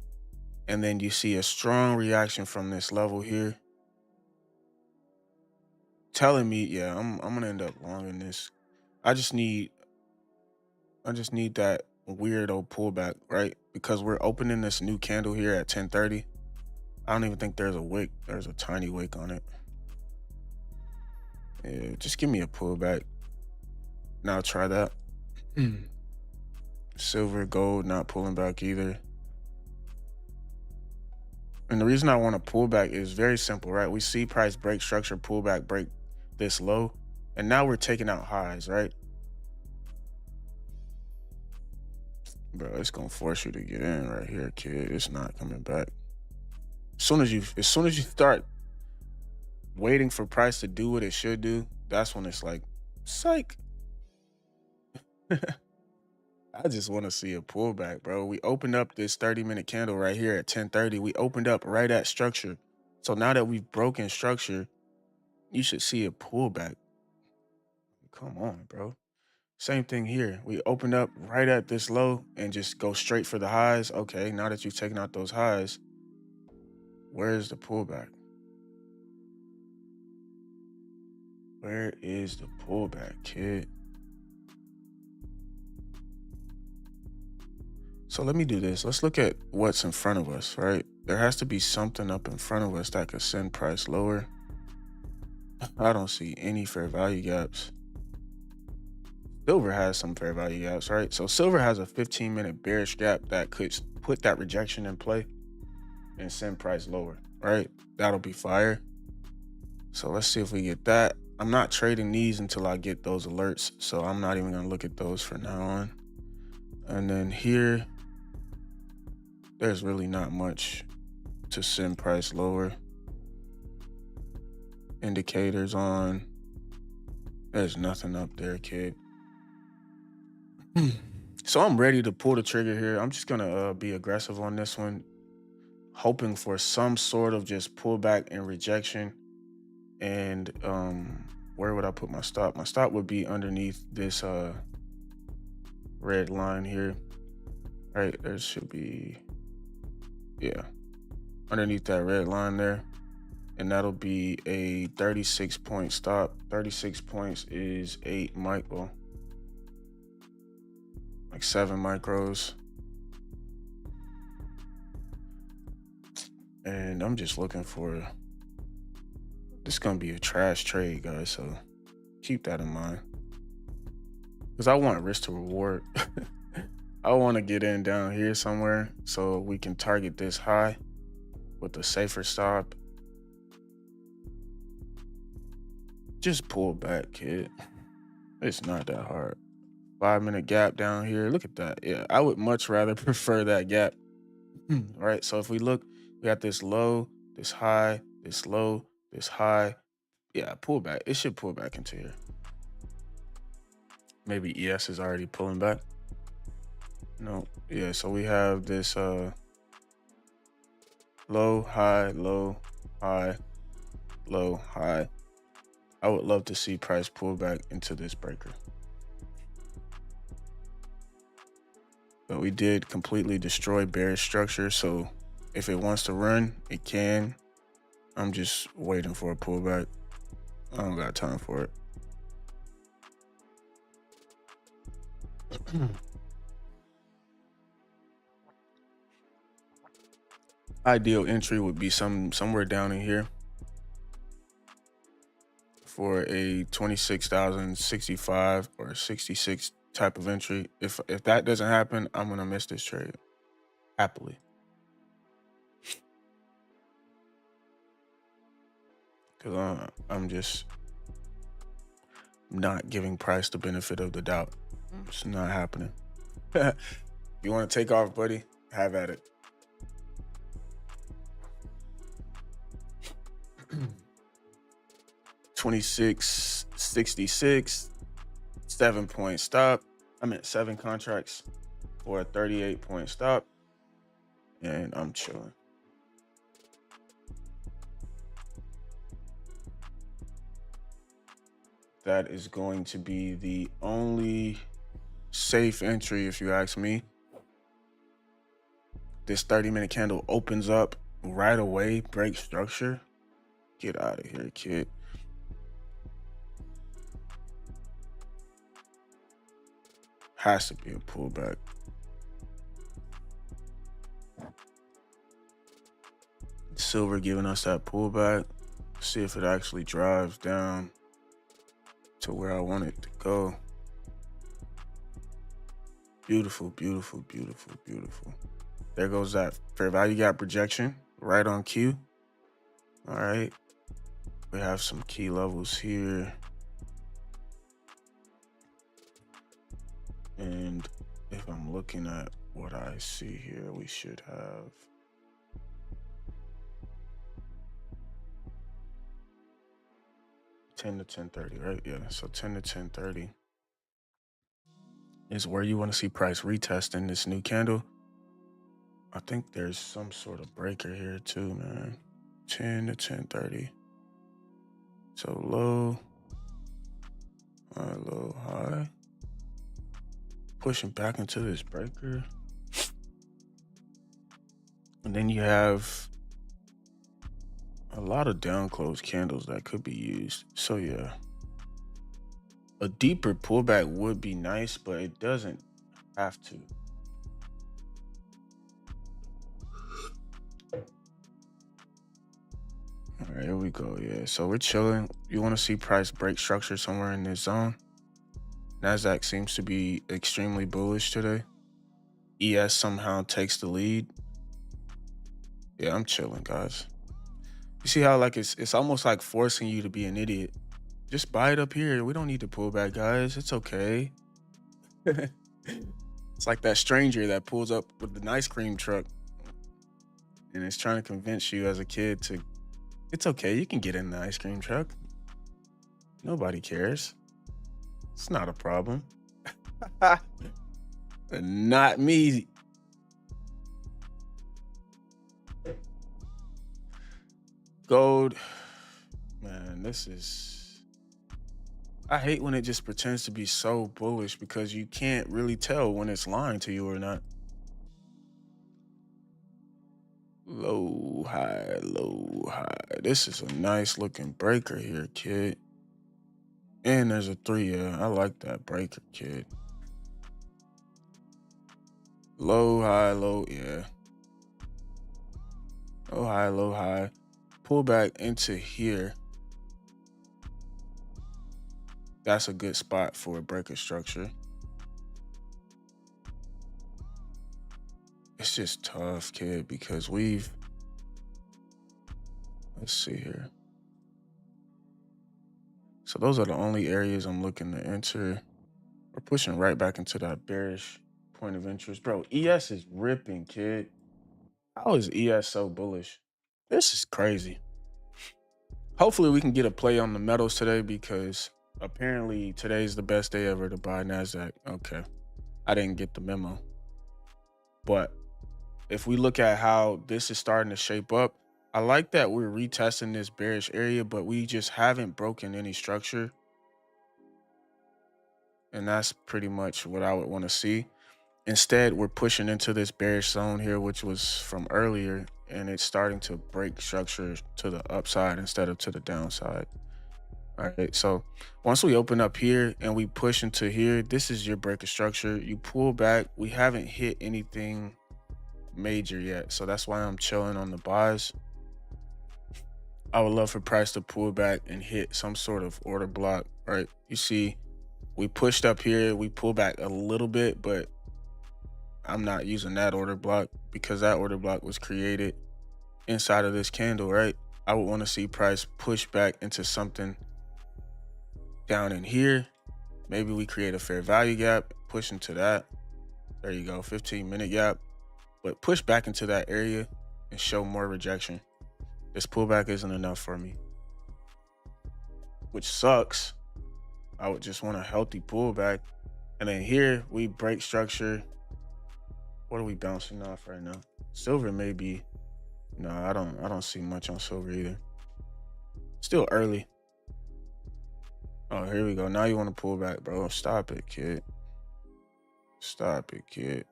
And then you see a strong reaction from this level here. Telling me, yeah, I'm gonna end up long in this. I just need that weirdo pullback, right? Because we're opening this new candle here at 1030. I don't even think there's a wick. There's a tiny wick on it. Yeah, just give me a pullback. Now try that. Silver, gold, not pulling back either. And the reason I want to pull back is very simple, right? We see price break structure, pullback, break this low, and now we're taking out highs, right? Bro, it's gonna force you to get in right here, kid. It's not coming back. As soon as you start waiting for price to do what it should do, that's when it's like, psych. I just want to see a pullback, bro. We opened up this 30-minute candle right here at 1030. We opened up right at structure. So now that we've broken structure, you should see a pullback. Come on, bro. Same thing here. We opened up right at this low and just go straight for the highs. Okay, now that you've taken out those highs, where's the pullback? Where is the pullback, kid? So let me do this. Let's look at what's in front of us, right? There has to be something up in front of us that could send price lower. I don't see any fair value gaps. Silver has some fair value gaps, right? So silver has a 15-minute bearish gap that could put that rejection in play and send price lower, right? That'll be fire. So let's see if we get that. I'm not trading these until I get those alerts, so I'm not even gonna look at those from now on. And then here, there's really not much to send price lower. Indicators on. There's nothing up there, kid. So I'm ready to pull the trigger here. I'm just gonna be aggressive on this one, hoping for some sort of just pullback and rejection. And where would I put my stop? My stop would be underneath this red line here. Right, there should be, yeah, underneath that red line there. And that'll be a 36 point stop. 36 points is 8 micro, like 7 micros. And I'm just looking for, this is gonna be a trash trade, guys, so keep that in mind. Because I want risk to reward. I want to get in down here somewhere so we can target this high with a safer stop. Just pull back, kid. It's not that hard. 5-minute gap down here. Look at that. Yeah, I would much rather prefer that gap. Right, so if we look, we got this low, this high, this low, this high. Yeah, pull back. It should pull back into here. Maybe ES is already pulling back. No, yeah, so we have this low, high, low, high, low, high. I would love to see price pull back into this breaker. But we did completely destroy bearish structure, so if it wants to run, it can. I'm just waiting for a pullback. I don't got time for it. Ideal entry would be somewhere down in here for a 26,065 or 66 type of entry. If that doesn't happen, I'm gonna miss this trade happily. Because I'm just not giving price the benefit of the doubt. It's not happening. You want to take off, buddy? Have at it. $26.66, 7 point stop. I meant 7 contracts for a 38 point stop. And I'm chilling. That is going to be the only safe entry, if you ask me. This 30-minute candle opens up right away, break structure. Get out of here, kid. Has to be a pullback. Silver giving us that pullback. See if it actually drives down to where I want it to go. Beautiful, beautiful, beautiful, beautiful. There goes that fair value gap projection right on cue. All right. We have some key levels here. And if I'm looking at what I see here, we should have $10 to $10.30, right? Yeah, so 10 to 10.30 is where you want to see price retesting this new candle. I think there's some sort of breaker here too, man. 10 to 10.30. So low, high, low, high. Pushing back into this breaker. And then you have a lot of down close candles that could be used. So yeah, a deeper pullback would be nice, but it doesn't have to. All right, here we go. Yeah, so we're chilling. You want to see price break structure somewhere in this zone. Nasdaq seems to be extremely bullish today. ES somehow takes the lead. Yeah, I'm chilling, guys. You see how like it's almost like forcing you to be an idiot. Just buy it up here. We don't need to pull back, guys. It's okay. It's like that stranger that pulls up with the ice cream truck and it's trying to convince you as a kid to it's okay, you can get in the ice cream truck. Nobody cares. It's not a problem. Not me. Gold. Man, this is I hate when it just pretends to be so bullish because you can't really tell when it's lying to you or not. Low, high, low, high. This is a nice looking breaker here, kid. And there's a 3. Yeah, I like that breaker, kid. Low, high, low. Yeah. Low, high, low, high. Pull back into here. That's a good spot for a breaker structure. It's just tough, kid, because let's see here. So those are the only areas I'm looking to enter. We're pushing right back into that bearish point of interest. Bro, ES is ripping, kid. How is ES so bullish? This is crazy. Hopefully we can get a play on the metals today because apparently today's the best day ever to buy NASDAQ. Okay. I didn't get the memo. But if we look at how this is starting to shape up, I like that we're retesting this bearish area, but we just haven't broken any structure. And that's pretty much what I would want to see. Instead, we're pushing into this bearish zone here, which was from earlier, and it's starting to break structure to the upside instead of to the downside. All right, so once we open up here and we push into here, this is your breaker structure. You pull back. We haven't hit anything major yet, so that's why I'm chilling on the buys. I would love for price to pull back and hit some sort of order block, right? You see, we pushed up here, we pull back a little bit, but I'm not using that order block because that order block was created inside of this candle, right? I would want to see price push back into something down in here. Maybe we create a fair value gap, push into that. There you go, 15-minute gap. But push back into that area and show more rejection. This pullback isn't enough for me, which sucks. I would just want a healthy pullback. And then here we break structure. What are we bouncing off right now? Silver may be, no, I don't see much on silver either. Still early. Oh, here we go. Now you want to pull back, bro. Stop it, kid. Stop it, kid.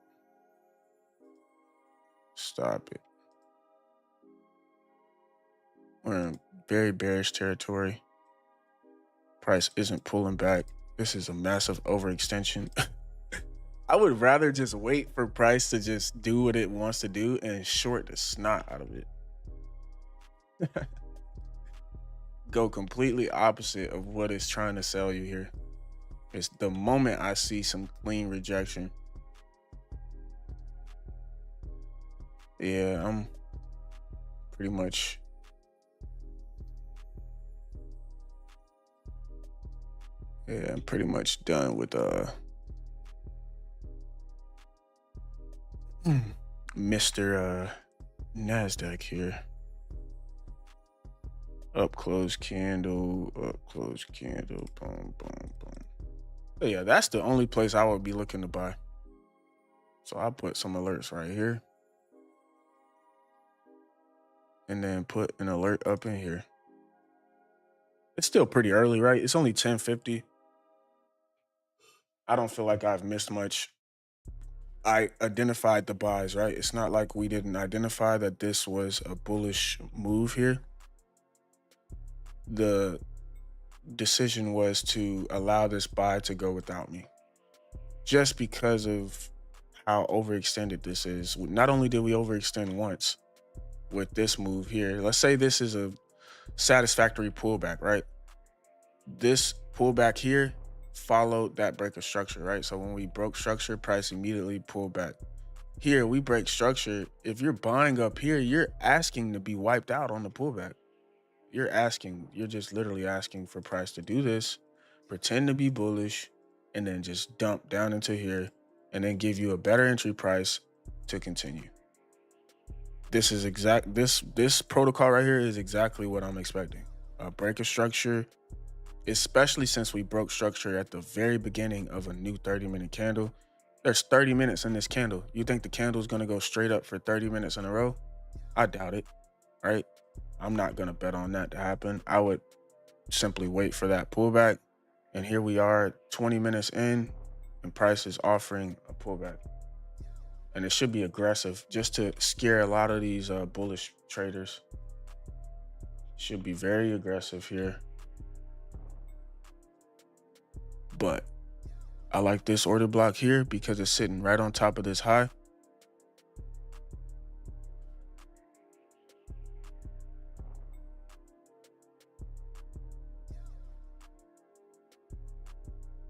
Stop it. We're in very bearish territory. Price isn't pulling back. This is a massive overextension. I would rather just wait for price to just do what it wants to do and short the snot out of it. Go completely opposite of what it's trying to sell you here. It's the moment I see some clean rejection. Yeah, I'm pretty much I'm pretty much done with Mr. NASDAQ here. Up close candle, boom, boom, boom. So yeah, that's the only place I would be looking to buy. So I'll put some alerts right here. And then put an alert up in here. It's still pretty early, right? It's only 10:50. I don't feel like I've missed much. I identified the buys, right? It's not like we didn't identify that this was a bullish move here. The decision was to allow this buy to go without me just because of how overextended this is. Not only did we overextend once with this move here, let's say this is a satisfactory pullback, right? This pullback here followed that break of structure, right? So when we broke structure, price immediately pulled back. Here we break structure. If you're buying up here, you're asking to be wiped out on the pullback. You're just literally asking for price to do this, pretend to be bullish, and then just dump down into here and then give you a better entry price to continue. This protocol right here is exactly what I'm expecting. Break a structure, especially since we broke structure at the very beginning of a new 30-minute candle. There's 30 minutes in this candle. You think the candle is gonna go straight up for 30 minutes in a row? I doubt it, right? I'm not gonna bet on that to happen. I would simply wait for that pullback. And here we are 20 minutes in, and price is offering a pullback. And it should be aggressive just to scare a lot of these bullish traders. Should be very aggressive here. But I like this order block here because it's sitting right on top of this high.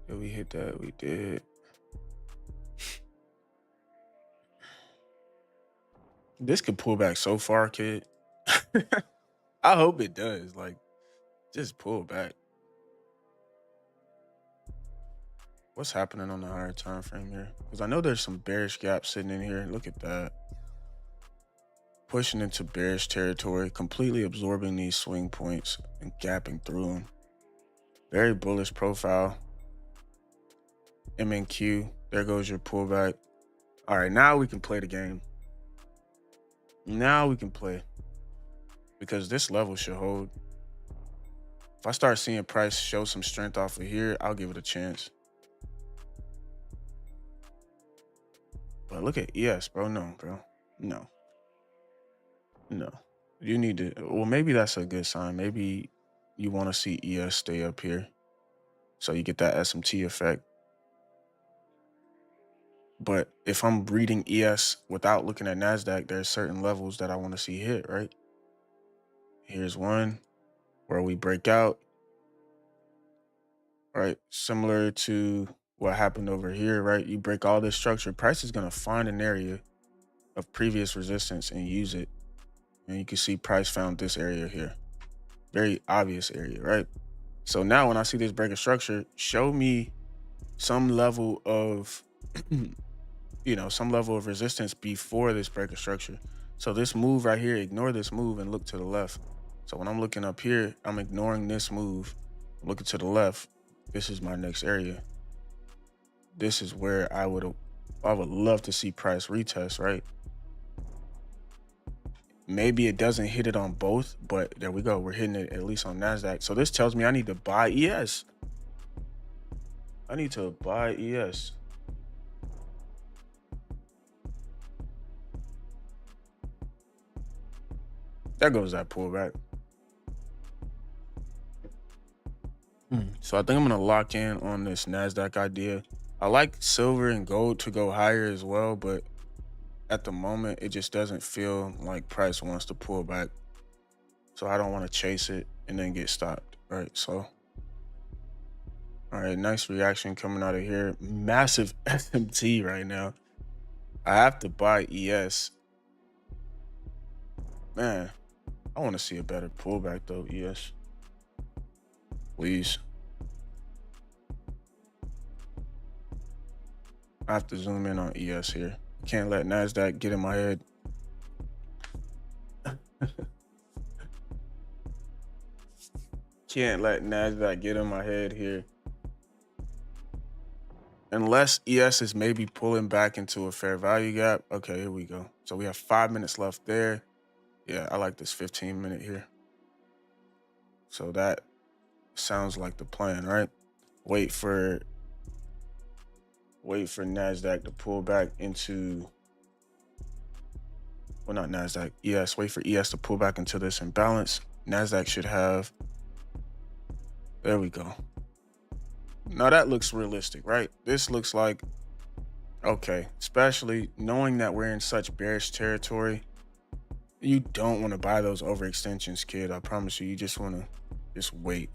Did we hit that? We did. This could pull back so far, kid. I hope it does. Like, just pull back. What's happening on the higher time frame here? Because I know there's some bearish gaps sitting in here. Look at that. Pushing into bearish territory, completely absorbing these swing points and gapping through them. Very bullish profile. MNQ, there goes your pullback. All right, now we can play the game. Now we can play. Because this level should hold. If I start seeing price show some strength off of here, I'll give it a chance. But look at ES, bro. No, bro. No. No. You need to, well, maybe that's a good sign. Maybe you want to see ES stay up here so you get that SMT effect. But if I'm reading ES without looking at NASDAQ, there's certain levels that I want to see hit, right? Here's one where we break out, right? Similar to what happened over here, right? You break all this structure, price is going to find an area of previous resistance and use it. And you can see price found this area here. Very obvious area, right? So now when I see this break of structure, show me some level of, some level of resistance before this break of structure. So this move right here, ignore this move and look to the left. So when I'm looking up here, I'm ignoring this move, looking to the left. This is my next area. This is where I would love to see price retest, right? Maybe it doesn't hit it on both, but there we go. We're hitting it at least on NASDAQ. So this tells me I need to buy ES. I need to buy ES. There goes that pullback. So I think I'm going to lock in on this NASDAQ idea. I like silver and gold to go higher as well, but at the moment, it just doesn't feel like price wants to pull back. So I don't want to chase it and then get stopped, right? So, all right, nice reaction coming out of here. Massive SMT right now. I have to buy ES. Man, I want to see a better pullback though, ES. Please. I have to zoom in on ES here. Can't let NASDAQ get in my head. Can't let NASDAQ get in my head here. Unless ES is maybe pulling back into a fair value gap. Okay, here we go. So we have 5 minutes left there. Yeah, I like this 15-minute here. So that sounds like the plan, right? Wait for NASDAQ to pull back into, well, not NASDAQ, ES. Wait for ES to pull back into this imbalance. NASDAQ should have, there we go. Now that looks realistic, right? This looks like, okay, especially knowing that we're in such bearish territory. You don't want to buy those overextensions, kid. I promise you, you just want to just wait.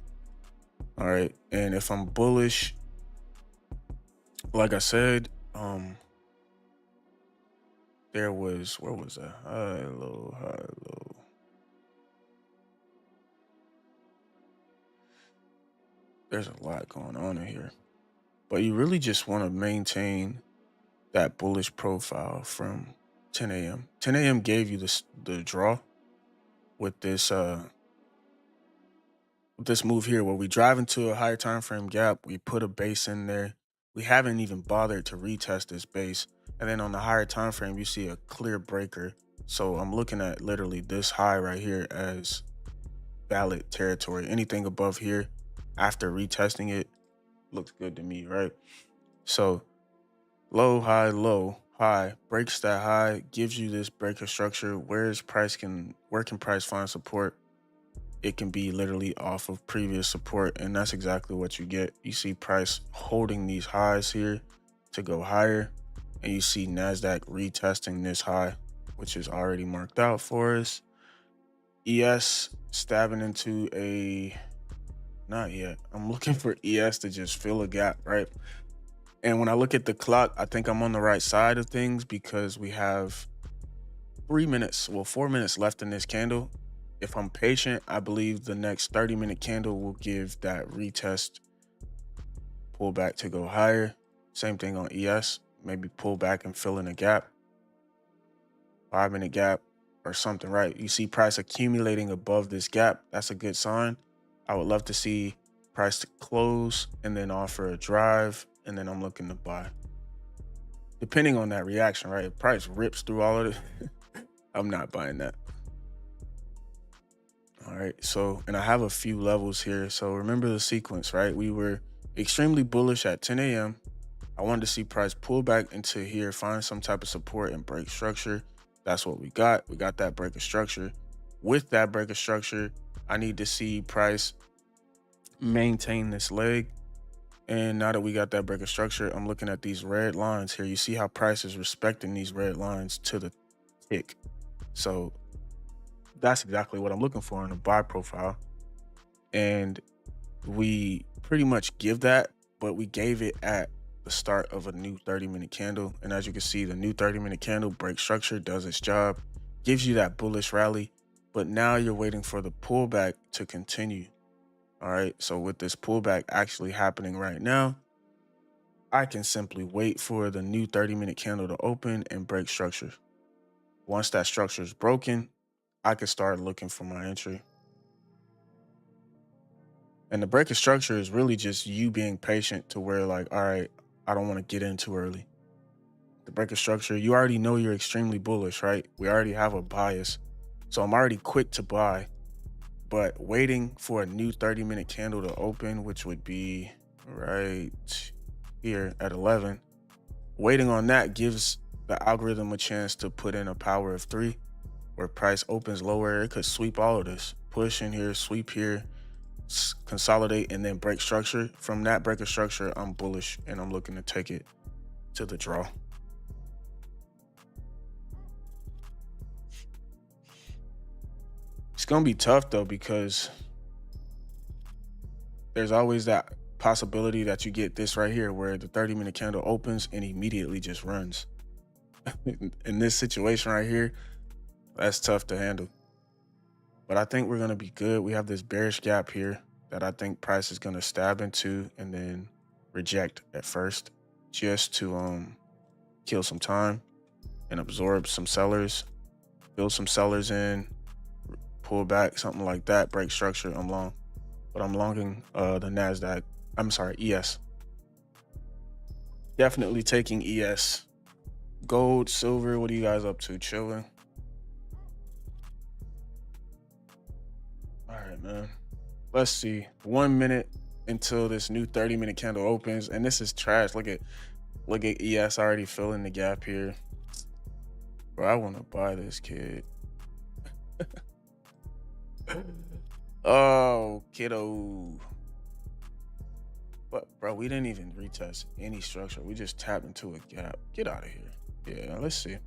All right. And if I'm bullish, like I said, there was, where was that? High, low, high, low. There's a lot going on in here. But you really just want to maintain that bullish profile from 10 a.m. 10 a.m. gave you the draw with this move here where we drive into a higher time frame gap, we put a base in there. We haven't even bothered to retest this base. And then on the higher time frame, you see a clear breaker. So I'm looking at literally this high right here as valid territory. Anything above here after retesting it looks good to me, right? So low, high, breaks that high, gives you this breaker structure. Where can price find support? It can be literally off of previous support, and that's exactly what you get. You see price holding these highs here to go higher, and you see NASDAQ retesting this high, which is already marked out for us. ES stabbing into a, not yet. I'm looking for ES to just fill a gap, right? And when I look at the clock, I think I'm on the right side of things because we have 4 minutes left in this candle. If I'm patient, I believe the next 30-minute candle will give that retest pullback to go higher. Same thing on ES, maybe pull back and fill in a gap, 5-minute gap or something, right? You see price accumulating above this gap. That's a good sign. I would love to see price to close and then offer a drive, and then I'm looking to buy. Depending on that reaction, right? If price rips through all of it, I'm not buying that. All right, so, and I have a few levels here. So remember the sequence, right? We were extremely bullish at 10 a.m. I wanted to see price pull back into here, find some type of support and break structure. That's what we got. We got that breaker structure. With that breaker structure, I need to see price maintain this leg. And now that we got that breaker structure, I'm looking at these red lines here. You see how price is respecting these red lines to the tick. So that's exactly what I'm looking for in a buy profile. And we pretty much give that, but we gave it at the start of a new 30-minute candle. And as you can see, the new 30-minute candle break structure does its job, gives you that bullish rally, but now you're waiting for the pullback to continue. All right, so with this pullback actually happening right now, I can simply wait for the new 30-minute candle to open and break structure. Once that structure is broken, I can start looking for my entry. And the breaker structure is really just you being patient to where, like, all right, I don't want to get in too early. The breaker structure, you already know you're extremely bullish, right? We already have a bias. So I'm already quick to buy, but waiting for a new 30-minute candle to open, which would be right here at 11. Waiting on that gives the algorithm a chance to put in a power of 3 where price opens lower. It could sweep all of this, push in here, sweep here, consolidate, and then break structure. From that breaker structure, I'm bullish and I'm looking to take it to the draw. It's gonna be tough though, because there's always that possibility that you get this right here where the 30-minute candle opens and immediately just runs. In this situation right here, that's tough to handle. But I think we're gonna be good. We have this bearish gap here that I think price is gonna stab into and then reject at first, just to kill some time and absorb some sellers, build some sellers in, pull back, something like that, break structure. I'm long, but I'm longing the NASDAQ. I'm sorry, ES. Definitely taking ES. Gold, silver, what are you guys up to? Chilling? All right, man. Let's see. 1 minute until this new 30-minute candle opens, and this is trash. Look at ES already filling the gap here. Bro, I want to buy this, kid. Oh, kiddo. But bro, we didn't even retest any structure. We just tapped into a gap. Get out of here. Yeah, let's see.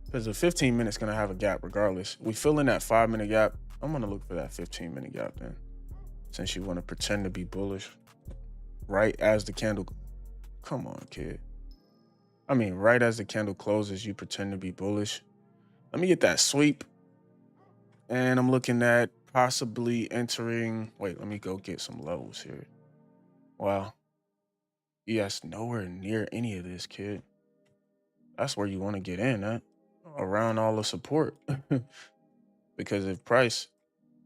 Because the 15 minutes gonna have a gap regardless. We fill in that 5-minute gap. I'm gonna look for that 15-minute gap then. Since you want to pretend to be bullish. Right as the candle. Come on, kid. I mean, right as the candle closes, you pretend to be bullish. Let me get that sweep. And I'm looking at possibly entering. Wait, let me go get some levels here. Wow. Yes, nowhere near any of this, kid. That's where you want to get in at, around all the support. Because if price,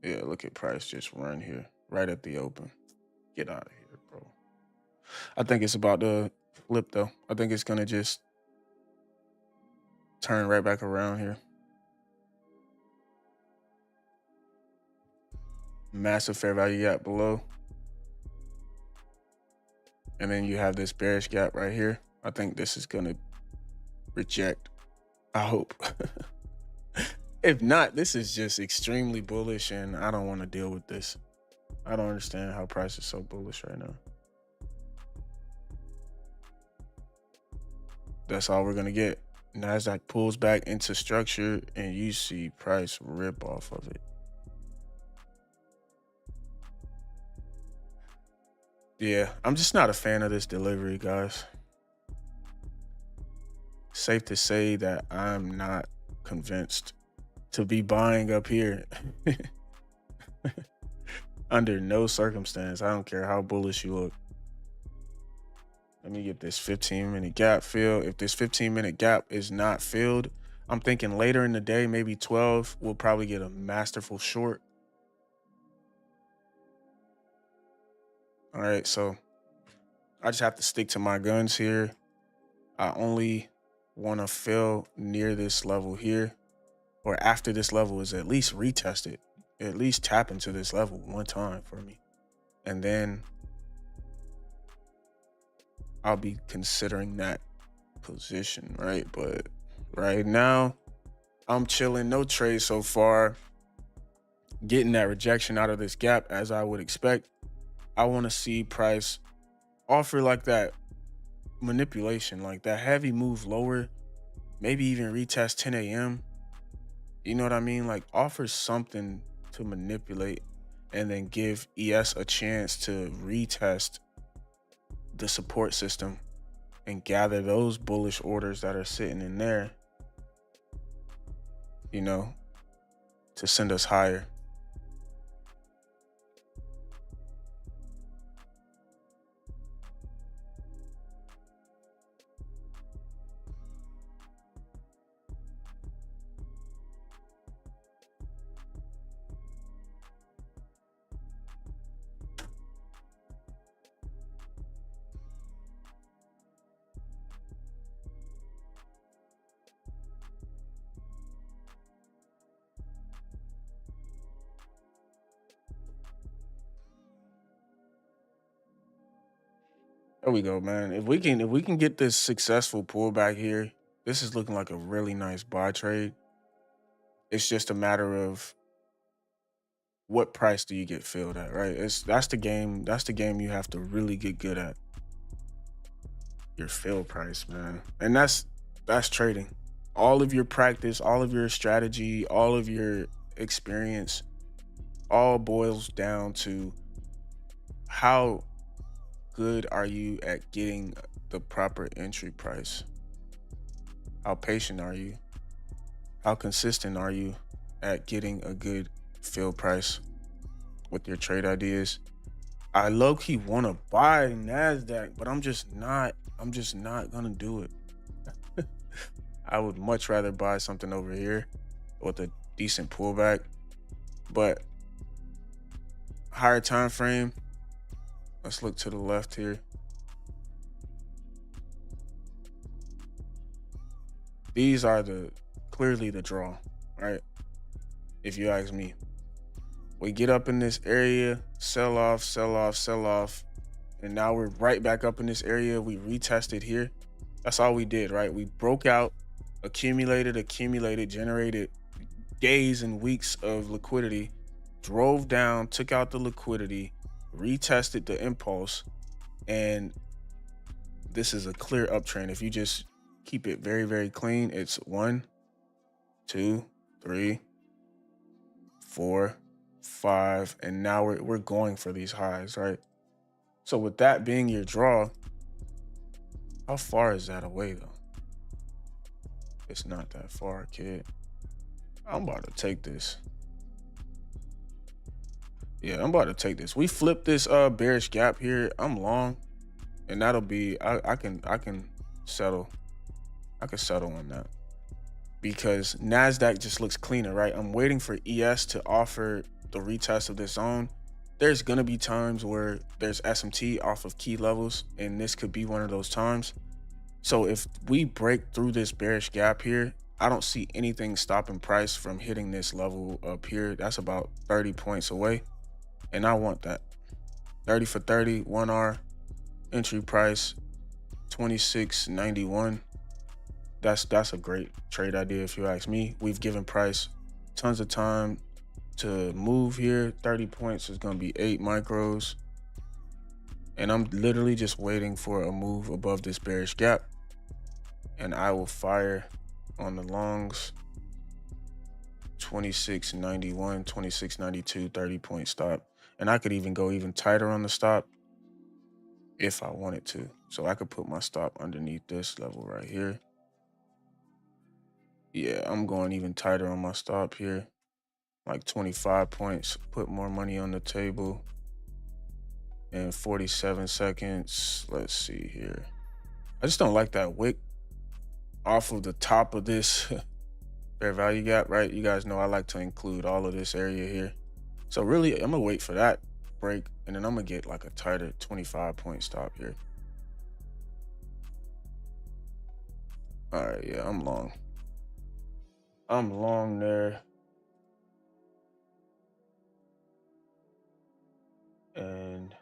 yeah, look at price just run here right at the open. Get out of here, bro. I think it's about to flip though. I think it's gonna just turn right back around here. Massive fair value gap below. And then you have this bearish gap right here. I think this is gonna reject. I hope. If not, this is just extremely bullish and I don't want to deal with this. I don't understand how price is so bullish right now. That's all we're gonna get. NASDAQ pulls back into structure and you see price rip off of it. Yeah, I'm just not a fan of this delivery, guys. Safe to say that I'm not convinced to be buying up here. Under no circumstance. I don't care how bullish you look. Let me get this 15-minute gap filled. If this 15-minute gap is not filled, I'm thinking later in the day, maybe 12, we'll probably get a masterful short. All right, so I just have to stick to my guns here. I only want to fill near this level here, or after this level is at least retested, at least tap into this level one time for me. And then I'll be considering that position, right? But right now, I'm chilling, no trade so far. Getting that rejection out of this gap as I would expect. I want to see price offer like that manipulation, like that heavy move lower, maybe even retest 10 a.m. You know what I mean? Like offer something to manipulate and then give ES a chance to retest the support system and gather those bullish orders that are sitting in there, you know, to send us higher. There we go, man. If we can get this successful pullback here, this is looking like a really nice buy trade. It's just a matter of what price do you get filled at, right? That's the game. That's the game you have to really get good at. Your fill price, man. And that's trading. All of your practice, all of your strategy, all of your experience all boils down to how good are you at getting the proper entry price? How patient are you? How consistent are you at getting a good fill price with your trade ideas? I low-key want to buy NASDAQ, but I'm just not gonna do it. I would much rather buy something over here with a decent pullback, but higher time frame. Let's look to the left here. These are clearly the draw, right? If you ask me. We get up in this area, sell off, sell off, sell off, and now we're right back up in this area. We retested here. That's all we did, right? We broke out, accumulated, generated days and weeks of liquidity, drove down, took out the liquidity, retested the impulse, and this is a clear uptrend. If you just keep it very, very clean, it's 1, 2, 3, 4, 5, and now we're going for these highs, right? So with that being your draw, how far is that away though? It's not that far, kid. I'm about to take this. Yeah, I'm about to take this. We flip this bearish gap here. I'm long, and that'll be I can settle. I could settle on that because NASDAQ just looks cleaner, right? I'm waiting for ES to offer the retest of this zone. There's going to be times where there's SMT off of key levels, and this could be one of those times. So if we break through this bearish gap here, I don't see anything stopping price from hitting this level up here. That's about 30 points away, and I want that. 30 for 30, 1R, entry price, 26.91. That's a great trade idea if you ask me. We've given price tons of time to move here. 30 points is going to be 8 micros. And I'm literally just waiting for a move above this bearish gap. And I will fire on the longs. 26.91, 26.92, 30-point stop. And I could even go even tighter on the stop if I wanted to. So I could put my stop underneath this level right here. Yeah, I'm going even tighter on my stop here. Like 25 points, put more money on the table. In 47 seconds, let's see here. I just don't like that wick off of the top of this fair value gap, right? You guys know I like to include all of this area here. So really, I'm gonna wait for that break, and then I'm gonna get like a tighter 25-point stop here. All right, yeah, I'm long. I'm long there. And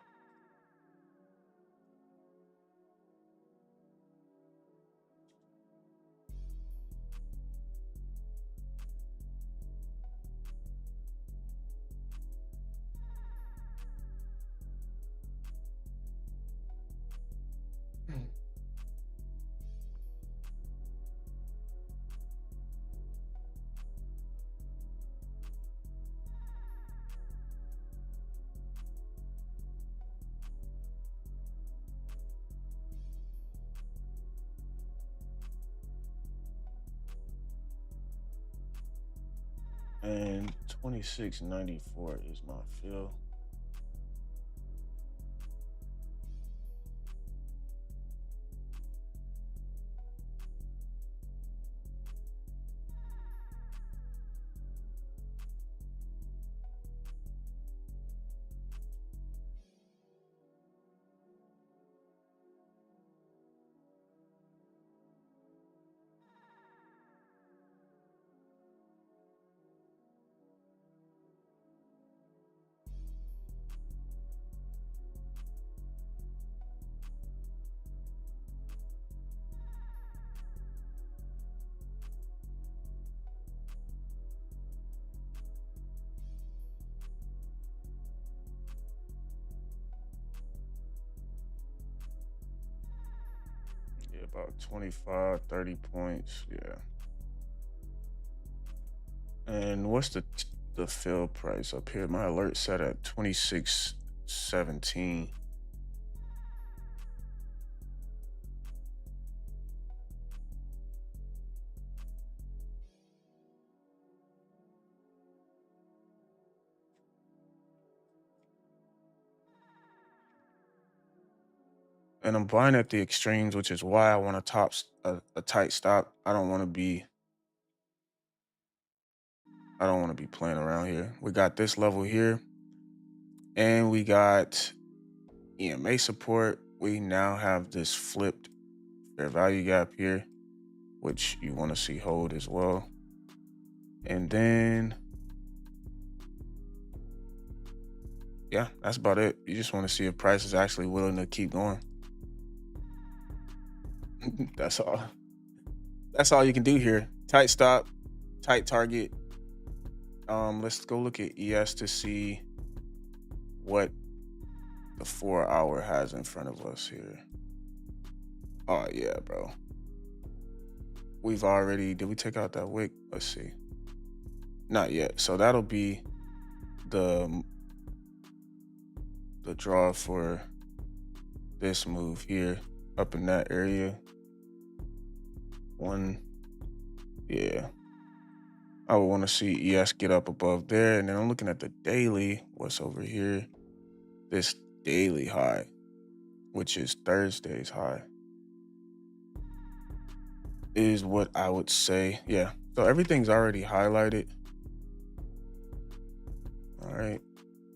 and 26.94 is my fill. Yeah, about 25, 30 points. Yeah. And what's the fill price up here? My alert set at 26.17. And I'm buying at the extremes, which is why I want a tight stop. I don't want to be playing around here. We got this level here, and we got EMA support. We now have this flipped fair value gap here, which you want to see hold as well. And then, yeah, that's about it. You just want to see if price is actually willing to keep going. That's all. That's all you can do here. Tight stop, tight target. Let's go look at ES to see what the 4-hour has in front of us here. Oh yeah, bro. We've already, did we take out that wick? Let's see. Not yet. So that'll be the draw for this move here up in that area. One, yeah. I would want to see ES get up above there. And then I'm looking at the daily, what's over here? This daily high, which is Thursday's high. is what I would say. Yeah. So everything's already highlighted. All right.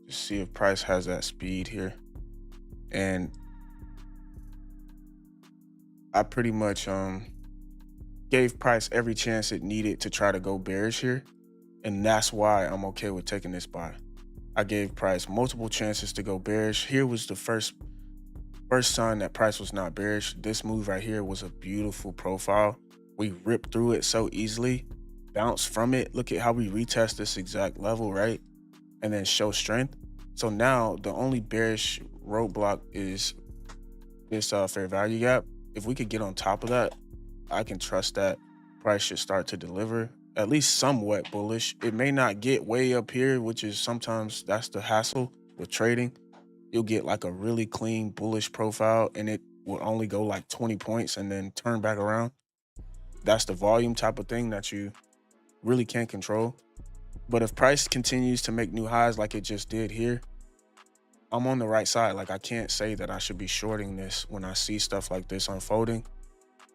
Just see if price has that speed here. And I pretty much gave price every chance it needed to try to go bearish here. And that's why I'm okay with taking this buy. I gave price multiple chances to go bearish. Here was the first sign that price was not bearish. This move right here was a beautiful profile. We ripped through it so easily, bounced from it. Look at how we retest this exact level, right? And then show strength. So now the only bearish roadblock is this fair value gap. If we could get on top of that, I can trust that price should start to deliver at least somewhat bullish. It may not get way up here, which is sometimes that's the hassle with trading. You'll get like a really clean bullish profile and it will only go like 20 points and then turn back around. That's the volume type of thing that you really can't control. But if price continues to make new highs like it just did here, I'm on the right side. Like I can't say that I should be shorting this when I see stuff like this unfolding.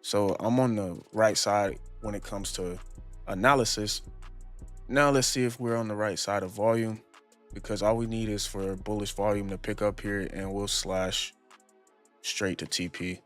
So I'm on the right side when it comes to analysis. Now let's see if we're on the right side of volume, because all we need is for bullish volume to pick up here and we'll slash straight to TP.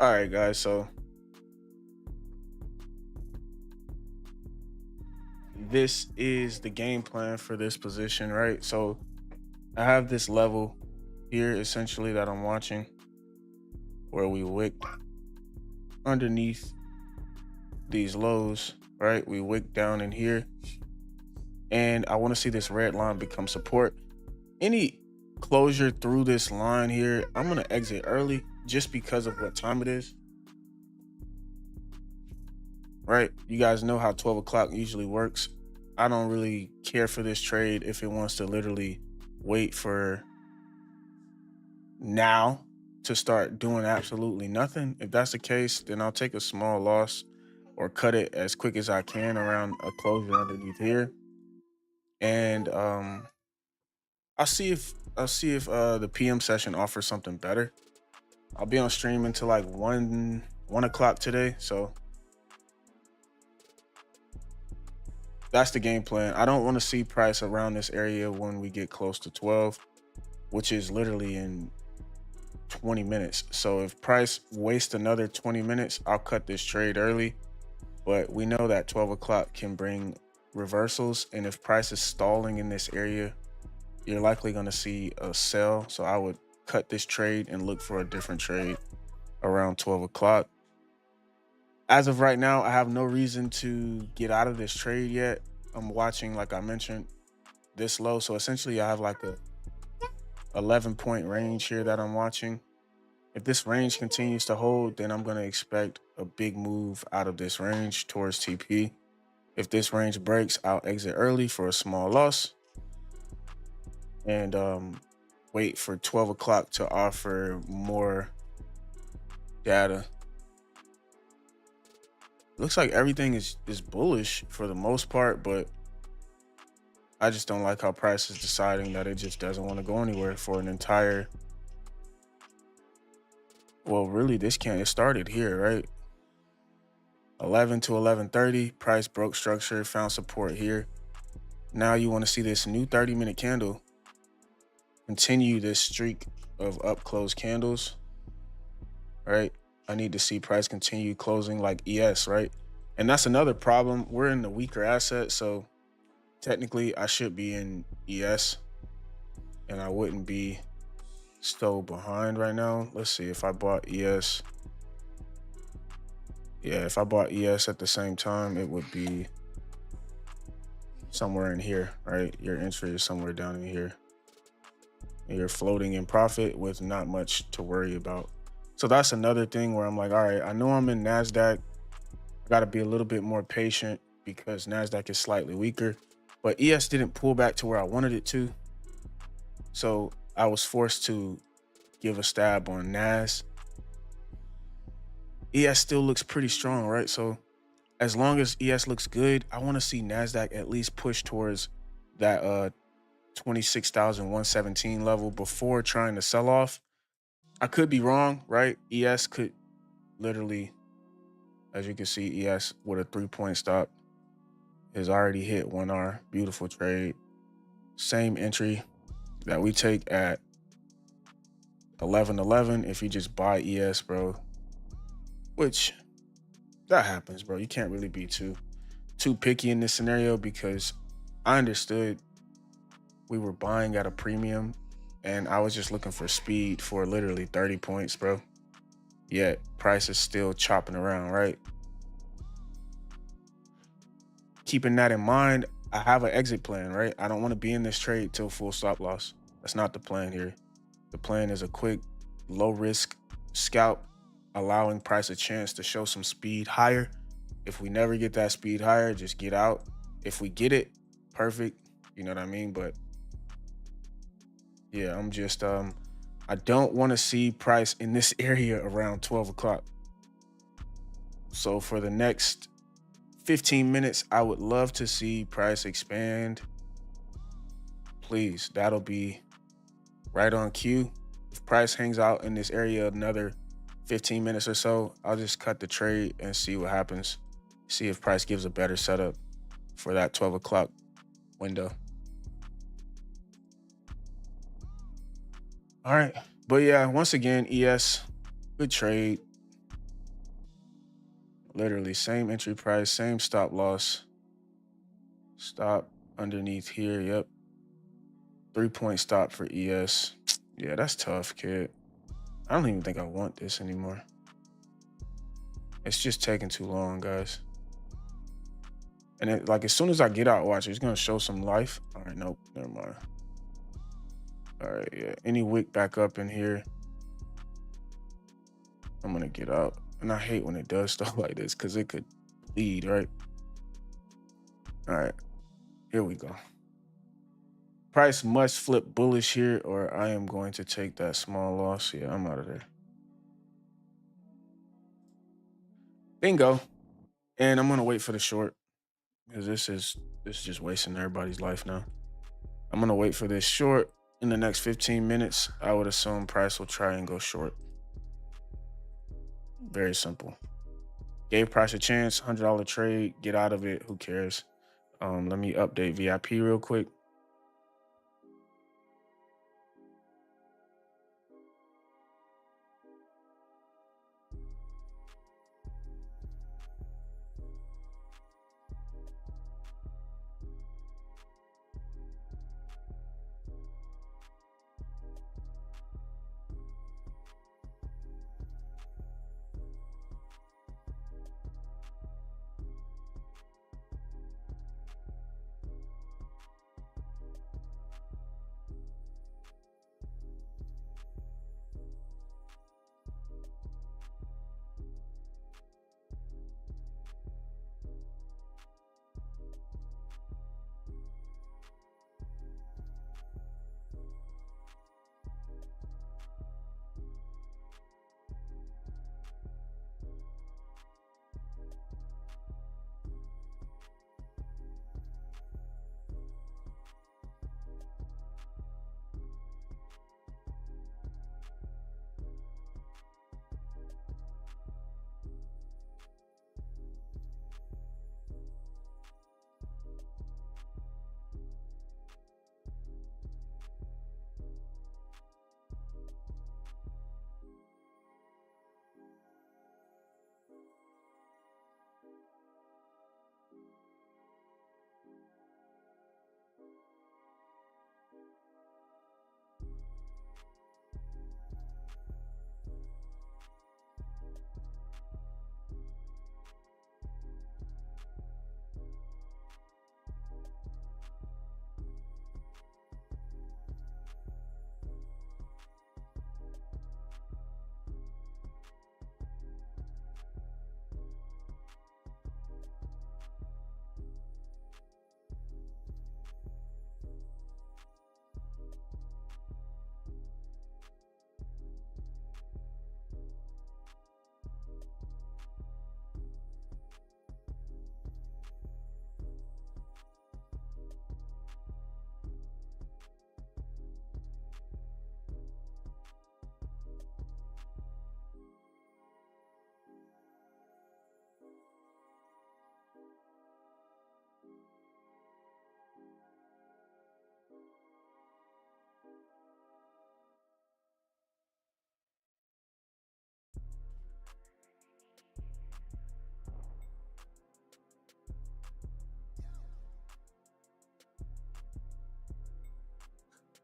All right, guys. So this is the game plan for this position, right? So I have this level here essentially that I'm watching where we wick underneath these lows, right? We wick down in here, and I want to see this red line become support. Any closure through this line here, I'm going to exit early just because of what time it is, right? You guys know how 12 o'clock usually works. I don't really care for this trade if it wants to literally wait for now to start doing absolutely nothing. If that's the case, then I'll take a small loss or cut it as quick as I can around a closure underneath here. And I'll see if the PM session offers something better. I'll be on stream until like 1 o'clock today. So that's the game plan. I don't want to see price around this area when we get close to 12, which is literally in 20 minutes. So if price wastes another 20 minutes, I'll cut this trade early. But we know that 12 o'clock can bring reversals. And if price is stalling in this area, you're likely going to see a sell. So I would cut this trade and look for a different trade around 12 o'clock. As of right now, I have no reason to get out of this trade yet. I'm watching, like I mentioned, this low. So essentially I have like a 11-point range here that I'm watching. If this range continues to hold, then I'm going to expect a big move out of this range towards TP. If this range breaks, I'll exit early for a small loss and wait for 12 o'clock to offer more data. Looks like everything is bullish for the most part, but I just don't like how price is deciding that it just doesn't want to go anywhere for an entire. Well, really, it started here, right? 11 to 11:30, price broke structure, found support here. Now you want to see this new 30-minute candle continue this streak of up close candles, right? I need to see price continue closing like ES, right? And that's another problem. We're in the weaker asset, so technically I should be in ES and I wouldn't be so behind right now. Let's see if I bought ES. Yeah, if I bought ES at the same time, it would be somewhere in here, right? Your entry is somewhere down in here. And you're floating in profit with not much to worry about. So that's another thing where I'm like, all right, I know I'm in NASDAQ. I got to be a little bit more patient because NASDAQ is slightly weaker. But ES didn't pull back to where I wanted it to. So I was forced to give a stab on NAS. ES still looks pretty strong, right? So as long as ES looks good, I want to see NASDAQ at least push towards that 26,117 level before trying to sell off. I could be wrong, right? ES could literally, as you can see, ES with a 3-point stop has already hit 1R. Beautiful trade. Same entry that we take at 11.11 if you just buy ES, bro. Which that happens, bro. You can't really be too picky in this scenario because I understood we were buying at a premium and I was just looking for speed for literally 30 points, bro. Yet price is still chopping around, right? Keeping that in mind, I have an exit plan, right? I don't want to be in this trade till full stop loss. That's not the plan here. The plan is a quick, low risk scalp, allowing price a chance to show some speed higher. If we never get that speed higher, just get out. If we get it, perfect. You know what I mean? But yeah, I'm just, I don't want to see price in this area around 12 o'clock. So for the next 15 minutes, I would love to see price expand. Please, that'll be right on cue. If price hangs out in this area another 15 minutes or so, I'll just cut the trade and see what happens. See if price gives a better setup for that 12 o'clock window. All right. But yeah, once again, ES, good trade. Literally same entry price, same stop loss. Stop underneath here. Yep. 3-point stop for ES. Yeah, that's tough, kid. I don't even think I want this anymore. It's just taking too long, guys. And it, like as soon as I get out, watch, it's gonna show some life. All right, nope, never mind. All right, yeah. Any wick back up in here, I'm gonna get out. And I hate when it does stuff like this because it could bleed, right? All right, here we go. Price must flip bullish here, or I am going to take that small loss. Yeah, I'm out of there. Bingo. And I'm gonna wait for the short because this is just wasting everybody's life now. I'm gonna wait for this short in the next 15 minutes. I would assume price will try and go short. Very simple. Gave price a chance, $100 trade, get out of it. Who cares? Let me update VIP real quick.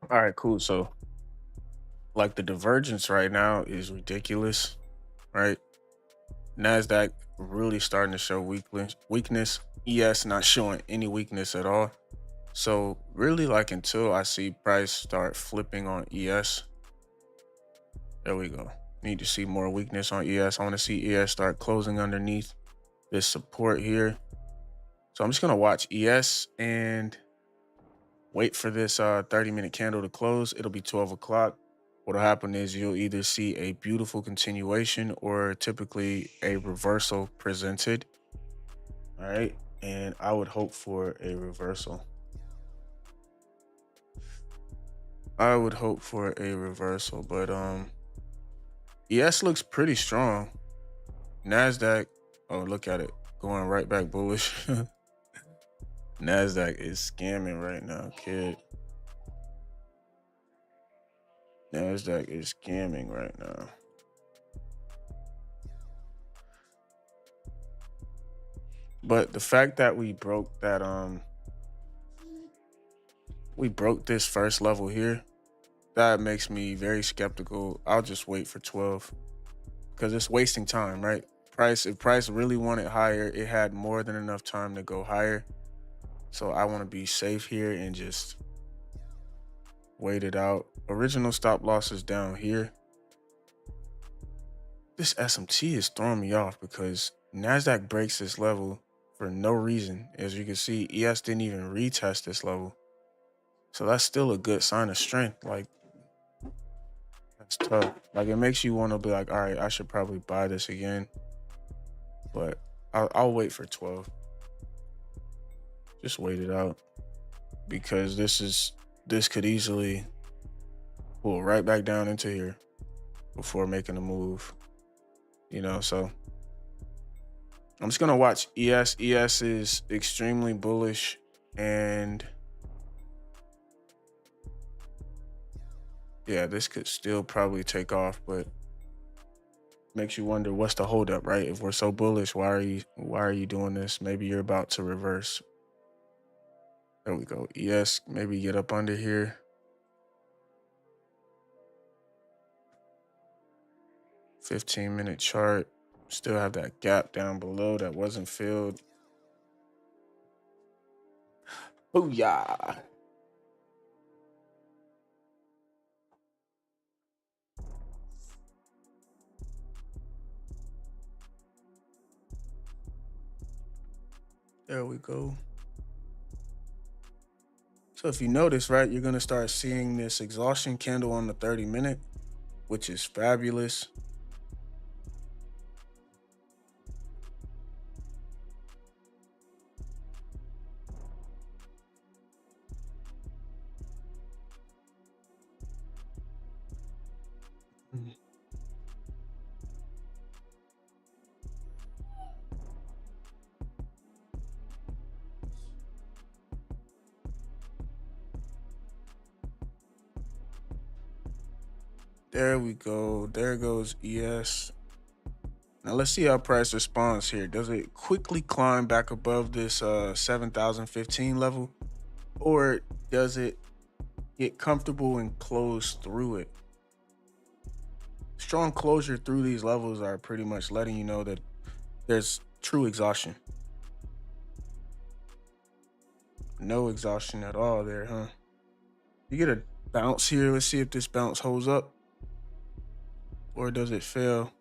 All right, cool. So like the divergence right now is ridiculous, right? NASDAQ really starting to show weakness. ES not showing any weakness at all. So really like until I see price start flipping on ES, there we go. Need to see more weakness on ES. I want to see ES start closing underneath this support here. So I'm just going to watch ES and wait for this 30-minute candle to close. It'll be 12 o'clock. What'll happen is you'll either see a beautiful continuation or typically a reversal presented. All right. And I would hope for a reversal. I would hope for a reversal, but ES looks pretty strong. NASDAQ, oh, look at it. Going right back bullish. NASDAQ is scamming right now, kid. NASDAQ is scamming right now. But the fact that we broke this first level here, that makes me very skeptical. I'll just wait for 12 because it's wasting time, right? If price really wanted higher, it had more than enough time to go higher. So I want to be safe here and just wait it out. Original stop loss is down here. This SMT is throwing me off because NASDAQ breaks this level for no reason. As you can see, ES didn't even retest this level. So that's still a good sign of strength. Like, that's tough. Like, it makes you want to be like, all right, I should probably buy this again. But I'll wait for 12. Just wait it out. Because this could easily pull right back down into here before making a move. So I'm just gonna watch ES. ES is extremely bullish, and yeah, this could still probably take off, but makes you wonder what's the holdup, right? If we're so bullish, why are you doing this? Maybe you're about to reverse. There we go. ES, maybe get up under here. 15-minute chart. Still have that gap down below that wasn't filled. Booyah. There we go. So if you notice, right, you're going to start seeing this exhaustion candle on the 30-minute, which is fabulous. There we go. There goes ES. Now let's see how price responds here. Does it quickly climb back above this 7,015 level, or does it get comfortable and close through it? Strong closure through these levels are pretty much letting you know that there's true exhaustion. No exhaustion at all there, huh? You get a bounce here. Let's see if this bounce holds up, or does it fail?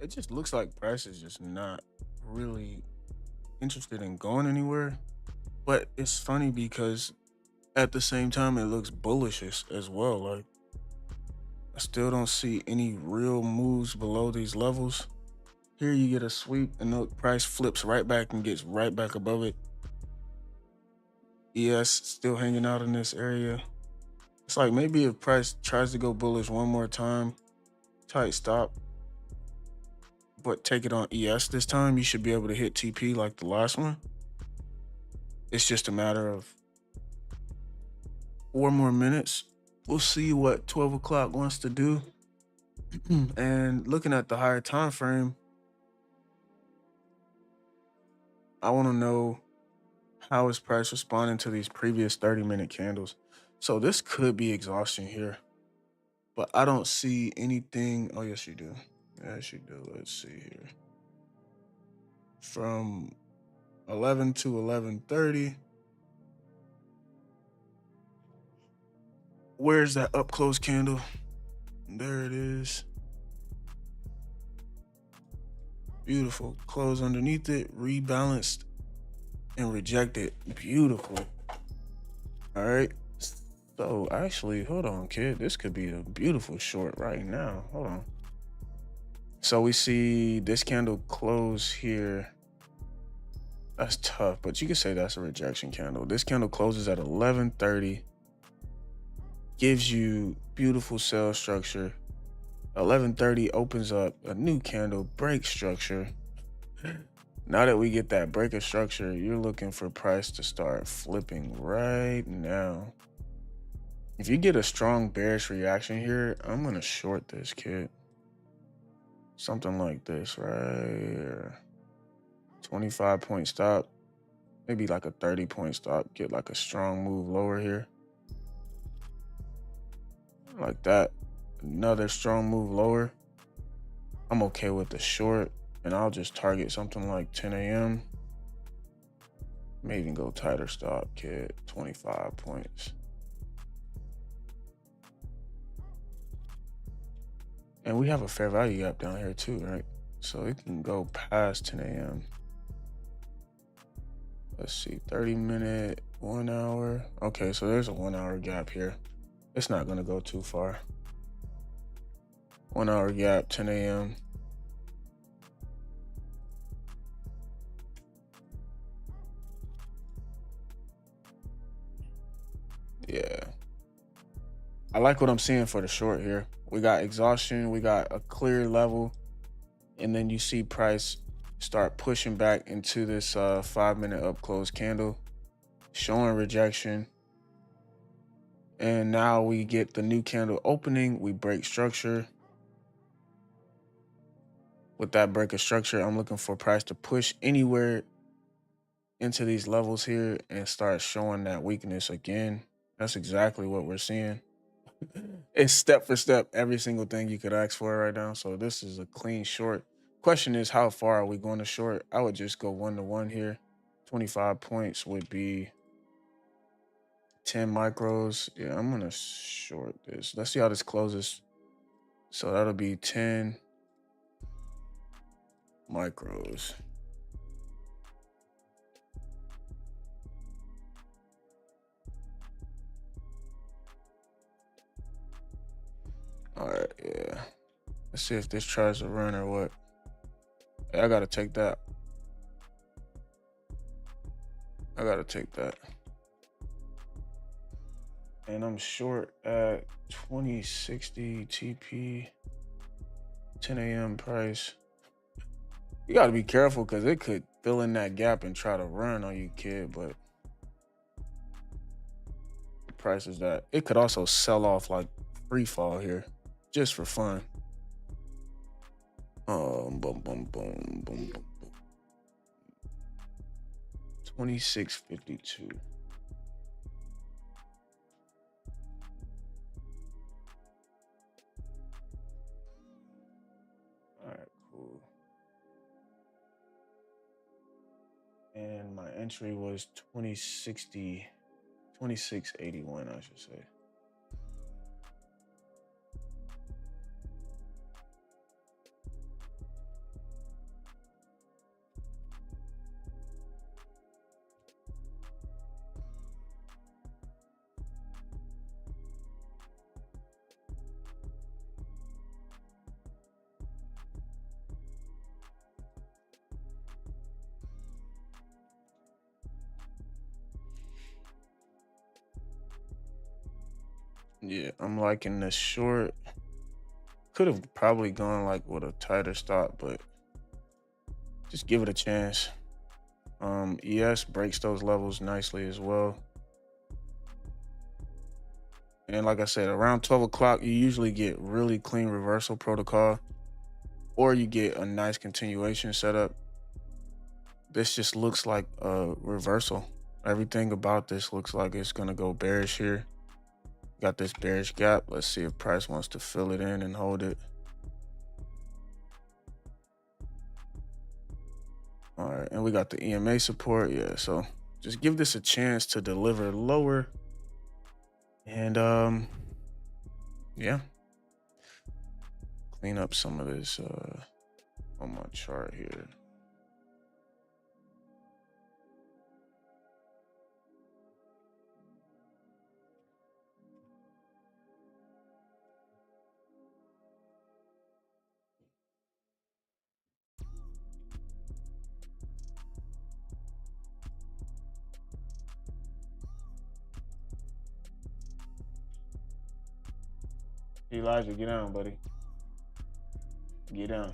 it just looks like price is just not really interested in going anywhere. But it's funny because at the same time it looks bullish as well. Like I still don't see any real moves below these levels. Here you get a sweep and the price flips right back and gets right back above it. ES still hanging out in this area. It's like maybe if price tries to go bullish one more time, tight stop, but take it on ES this time, you should be able to hit TP like the last one. It's just a matter of 4 more minutes. We'll see what 12 o'clock wants to do. And looking at the higher time frame, I want to know how is price responding to these previous 30-minute candles. So this could be exhaustion here, but I don't see anything. Oh, yes, you do. Yes, you do. Let's see here. From 11 to 11:30. Where's that up close candle? There it is. Beautiful. Close underneath it, rebalanced and rejected. Beautiful. All right. So actually, hold on, kid. This could be a beautiful short right now. Hold on. So we see this candle close here. That's tough, but you could say that's a rejection candle. This candle closes at 11:30. Gives you beautiful sell structure. 11:30 opens up a new candle break structure. Now that we get that break of structure, you're looking for price to start flipping right now. If you get a strong bearish reaction here, I'm gonna short this, kid. Something like this, right here. 25-point stop, maybe like a 30-point stop. Get like a strong move lower here, like that. Another strong move lower. I'm okay with the short, and I'll just target something like 10 a.m. May even go tighter stop, kid. 25 points. And we have a fair value gap down here too, right? So it can go past 10 a.m. Let's see, 30-minute, 1 hour. Okay, so there's a 1 hour gap here. It's not gonna go too far. 1 hour gap, 10 a.m. Yeah. I like what I'm seeing for the short here. We got exhaustion, we got a clear level, and then you see price start pushing back into this 5-minute up close candle, showing rejection. And now we get the new candle opening, we break structure. With that break of structure, I'm looking for price to push anywhere into these levels here and start showing that weakness again. That's exactly what we're seeing. It's step for step, every single thing you could ask for right now. So this is a clean short. Question is, how far are we going to short? I would just go 1-to-1 here. 25 points would be 10 micros. Yeah, I'm gonna short this. Let's see how this closes. So that'll be 10 micros. All right, yeah. Let's see if this tries to run or what. Hey, I gotta take that. I gotta take that. And I'm short at 2060 TP, 10 a.m. price. You gotta be careful because it could fill in that gap and try to run on you, kid. But the price is that. It could also sell off like free fall here, just for fun. Boom, boom, boom, boom, boom, boom. 2652. All right, cool. And my entry was 2060, 2681, I should say. Yeah, I'm liking this short. Could have probably gone like with a tighter stop, but just give it a chance. ES breaks those levels nicely as well. And like I said, around 12 o'clock, you usually get really clean reversal protocol, or you get a nice continuation setup. This just looks like a reversal. Everything about this looks like it's gonna go bearish here. Got this bearish gap. Let's see if price wants to fill it in and hold it. All right, and we got the EMA support. Yeah, so just give this a chance to deliver lower. And yeah, clean up some of this on my chart here. Elijah, get down, buddy. Get down.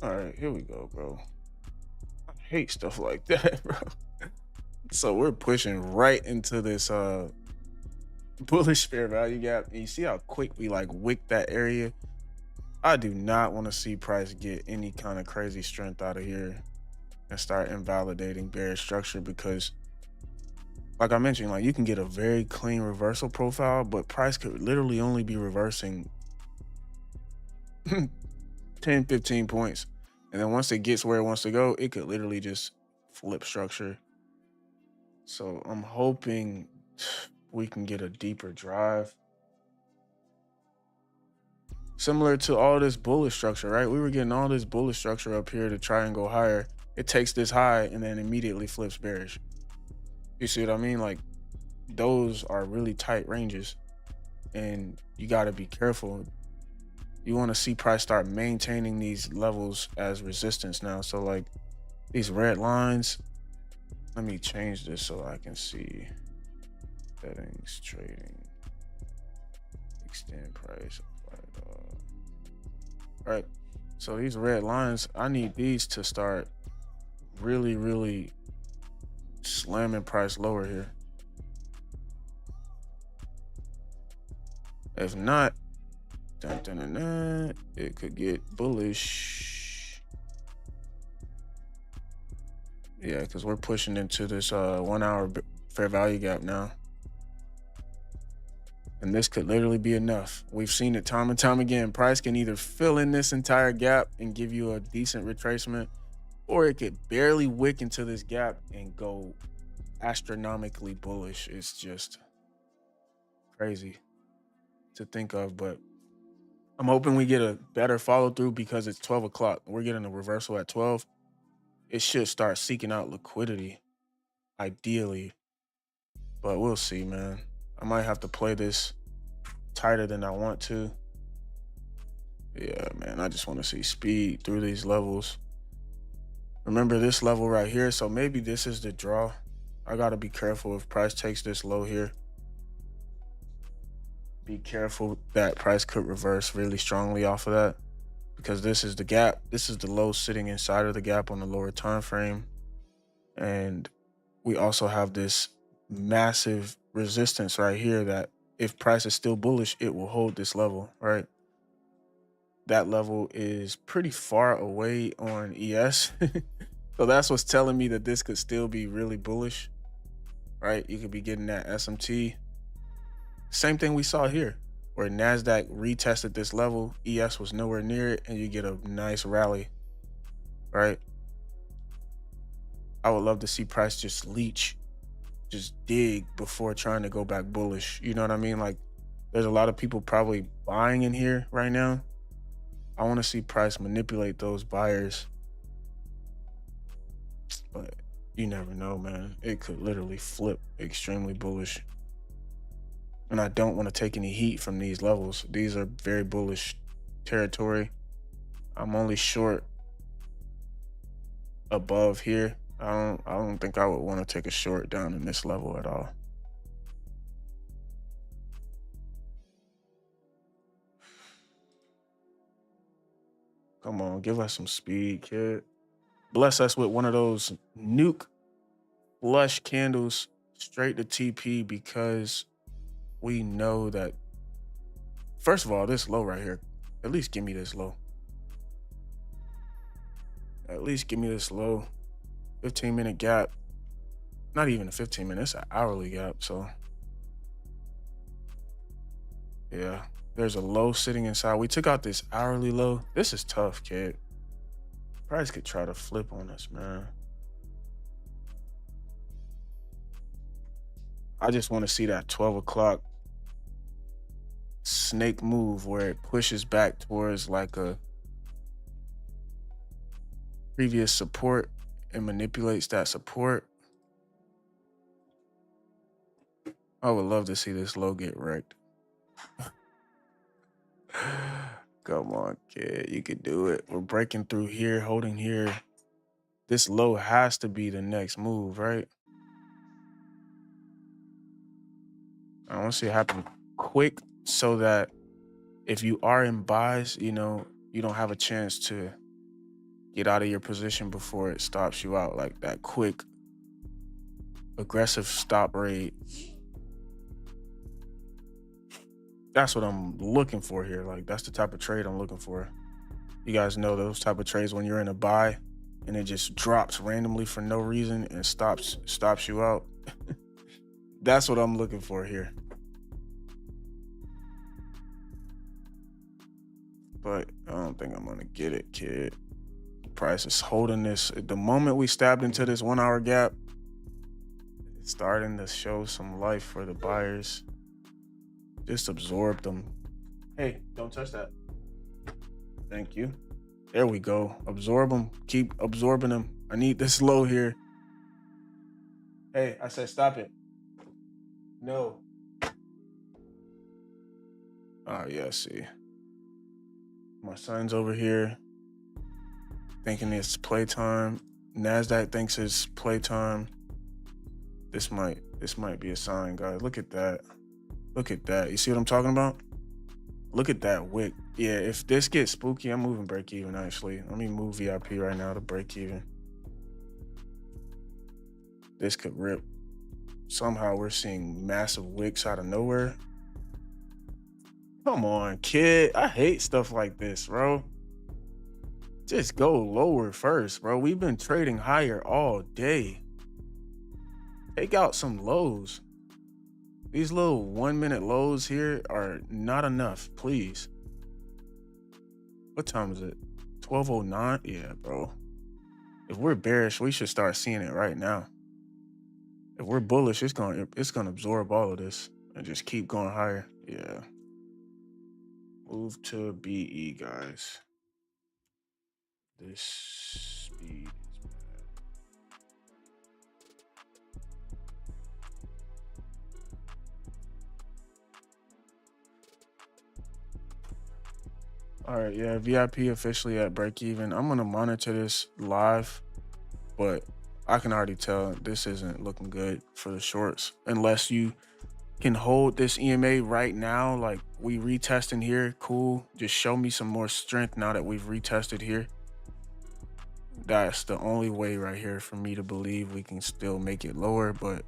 All right, here we go, bro. I hate stuff like that, bro. So we're pushing right into this bullish fair value gap. And you see how quick we like wick that area? I do not want to see price get any kind of crazy strength out of here and start invalidating bearish structure, because like I mentioned, like you can get a very clean reversal profile, but price could literally only be reversing 10, 15 points. And then once it gets where it wants to go, it could literally just flip structure. So I'm hoping we can get a deeper drive. Similar to all this bullish structure, right? We were getting all this bullish structure up here to try and go higher. It takes this high and then immediately flips bearish. You see what I mean? Like those are really tight ranges and you got to be careful. You want to see price start maintaining these levels as resistance now. So like these red lines, let me change this so I can see settings, trading, extend price. All right, so these red lines, I need these to start really slamming price lower here. If not, it could get bullish. Yeah, because we're pushing into this 1 hour fair value gap now. And this could literally be enough. We've seen it time and time again. Price can either fill in this entire gap and give you a decent retracement, or it could barely wick into this gap and go astronomically bullish. It's just crazy to think of, but I'm hoping we get a better follow through because it's 12 o'clock. We're getting a reversal at 12. It should start seeking out liquidity, ideally, but we'll see, man. I might have to play this tighter than I want to. Yeah, man, I just want to see speed through these levels. Remember this level right here, so maybe this is the draw. I got to be careful if price takes this low here. Be careful that price could reverse really strongly off of that, because this is the gap. This is the low sitting inside of the gap on the lower time frame. And we also have this massive resistance right here that if price is still bullish, it will hold this level, right? That level is pretty far away on ES. So that's what's telling me that this could still be really bullish, right? You could be getting that SMT. Same thing we saw here, where NASDAQ retested this level, ES was nowhere near it, and you get a nice rally, right? I would love to see price just leech, just dig before trying to go back bullish. You know what I mean? Like there's a lot of people probably buying in here right now. I want to see price manipulate those buyers, but you never know, man. It could literally flip extremely bullish. And I don't want to take any heat from these levels. These are very bullish territory. I'm only short above here. I don't think I would want to take a short down in this level at all. Come on, give us some speed, kid. Bless us with one of those nuke flush candles straight to TP, because we know that, first of all, this low right here, at least give me this low. At least give me this low. 15-minute gap. Not even a 15-minute, it's an hourly gap. So yeah, there's a low sitting inside. We took out this hourly low. This is tough, kid. Price could try to flip on us, man. I just want to see that 12 o'clock snake move where it pushes back towards like a previous support and manipulates that support. I would love to see this low get wrecked. Come on, kid. You could do it. We're breaking through here, holding here. This low has to be the next move, right? I want to see it happen quick so that if you are in buys, you know, you don't have a chance to get out of your position before it stops you out. Like that quick, aggressive stop rate. That's what I'm looking for here. Like that's the type of trade I'm looking for. You guys know those type of trades when you're in a buy and it just drops randomly for no reason and stops you out. That's what I'm looking for here. But I don't think I'm gonna get it, kid. Price is holding this. The moment we stabbed into this 1 hour gap, it's starting to show some life for the buyers. Just absorb them. Hey, don't touch that. Thank you. There we go. Absorb them. Keep absorbing them. I need this low here. Hey, I said stop it. No. Oh, yeah, see. My son's over here thinking it's playtime. NASDAQ thinks it's playtime. This might be a sign, guys. Look at that. Look at that. You see what I'm talking about? Look at that wick. Yeah, if this gets spooky, I'm moving break even, actually. Let me move VIP right now to break even. This could rip. Somehow we're seeing massive wicks out of nowhere. Come on, kid. I hate stuff like this, bro. Just go lower first, bro. We've been trading higher all day. Take out some lows. These little 1 minute lows here are not enough, please. What time is it? 12:09? Yeah, bro. If we're bearish, we should start seeing it right now. If we're bullish, it's gonna absorb all of this and just keep going higher. Yeah. Move to BE, guys. This speed is bad. All right, yeah, VIP officially at break even. I'm gonna monitor this live, but I can already tell this isn't looking good for the shorts unless you can hold this EMA right now. Like we retesting here, cool. Just show me some more strength now that we've retested here. That's the only way right here for me to believe we can still make it lower, but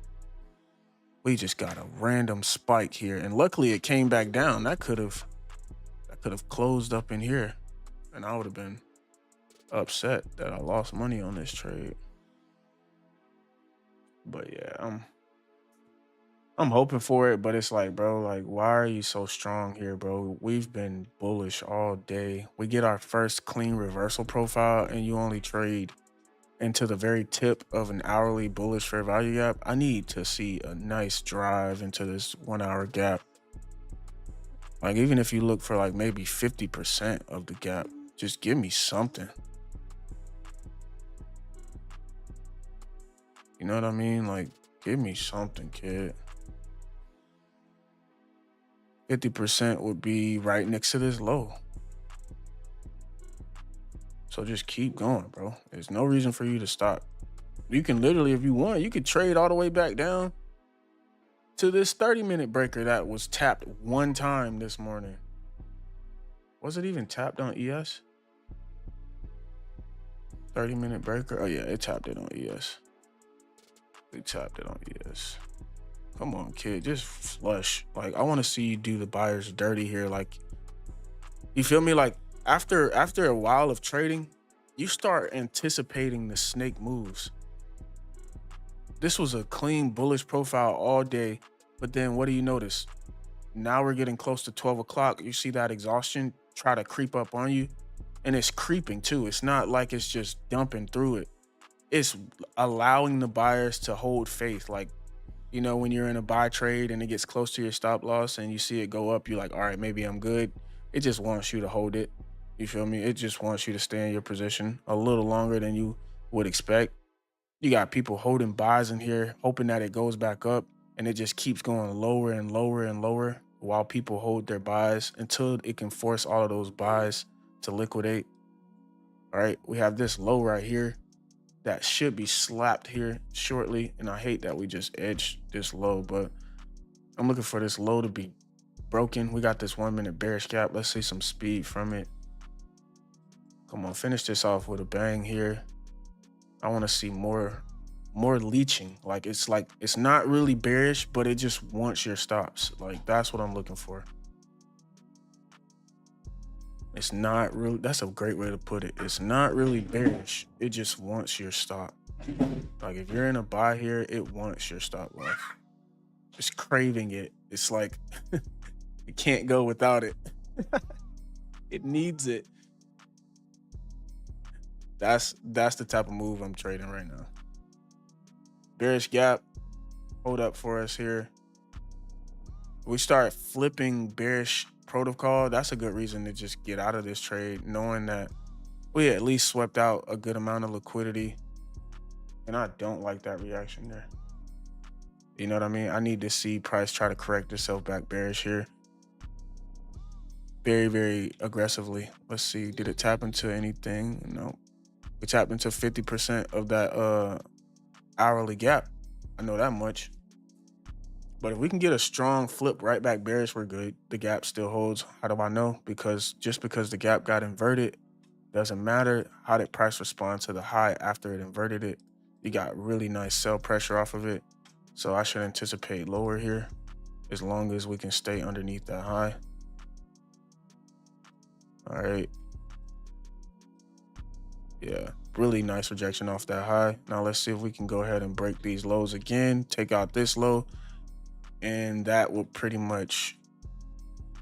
we just got a random spike here, and luckily it came back down. That could have closed up in here, and I would have been upset that I lost money on this trade. But yeah, I'm hoping for it, but it's like, bro, like, why are you so strong here, bro? We've been bullish all day. We get our first clean reversal profile, and you only trade into the very tip of an hourly bullish fair value gap, I need to see a nice drive into this 1 hour gap. Like, even if you look for like maybe 50% of the gap, just give me something. You know what I mean? Like, give me something, kid. 50% would be right next to this low. So just keep going, bro. There's no reason for you to stop. You can literally, if you want, you could trade all the way back down to this 30-minute breaker that was tapped one time this morning. Was it even tapped on ES? 30-minute breaker? Oh yeah, it tapped it on ES. We tapped it on ES. Come on, kid, just flush. Like, I want to see you do the buyers dirty here. Like, you feel me? Like, after a while of trading, you start anticipating the snake moves. This was a clean bullish profile all day, but then what do you notice? Now we're getting close to 12 o'clock. You see that exhaustion try to creep up on you, and it's creeping too. It's not like it's just dumping through it. It's allowing the buyers to hold faith. Like, you know, when you're in a buy trade and it gets close to your stop loss and you see it go up, you're like, all right, maybe I'm good. It just wants you to hold it. You feel me? It just wants you to stay in your position a little longer than you would expect. You got people holding buys in here, hoping that it goes back up, and it just keeps going lower and lower and lower while people hold their buys until it can force all of those buys to liquidate. All right, we have this low right here that should be slapped here shortly, and I hate that we just edged this low, but I'm looking for this low to be broken. We got this 1 minute bearish gap. Let's see some speed from it. Come on, finish this off with a bang here. I want to see more leeching. Like, it's not really bearish, but it just wants your stops. Like, that's what I'm looking for. It's not really, that's a great way to put it. It's not really bearish. It just wants your stop. Like, if you're in a buy here, it wants your stop loss. It's craving it. It's like, it can't go without it. It needs it. That's the type of move I'm trading right now. Bearish gap, hold up for us here. We start flipping bearish protocol. That's a good reason to just get out of this trade, knowing that we at least swept out a good amount of liquidity. And I don't like that reaction there. You know what I mean? I need to see price try to correct itself back bearish here. Very, very aggressively. Let's see. Did it tap into anything? No. We tapped into 50% of that hourly gap. I know that much. But if we can get a strong flip right back bearish, we're good. The gap still holds. How do I know? Because just because the gap got inverted, doesn't matter. How did price respond to the high after it inverted it? You got really nice sell pressure off of it. So I should anticipate lower here as long as we can stay underneath that high. All right. Yeah, really nice rejection off that high. Now let's see if we can go ahead and break these lows again, take out this low, and that will pretty much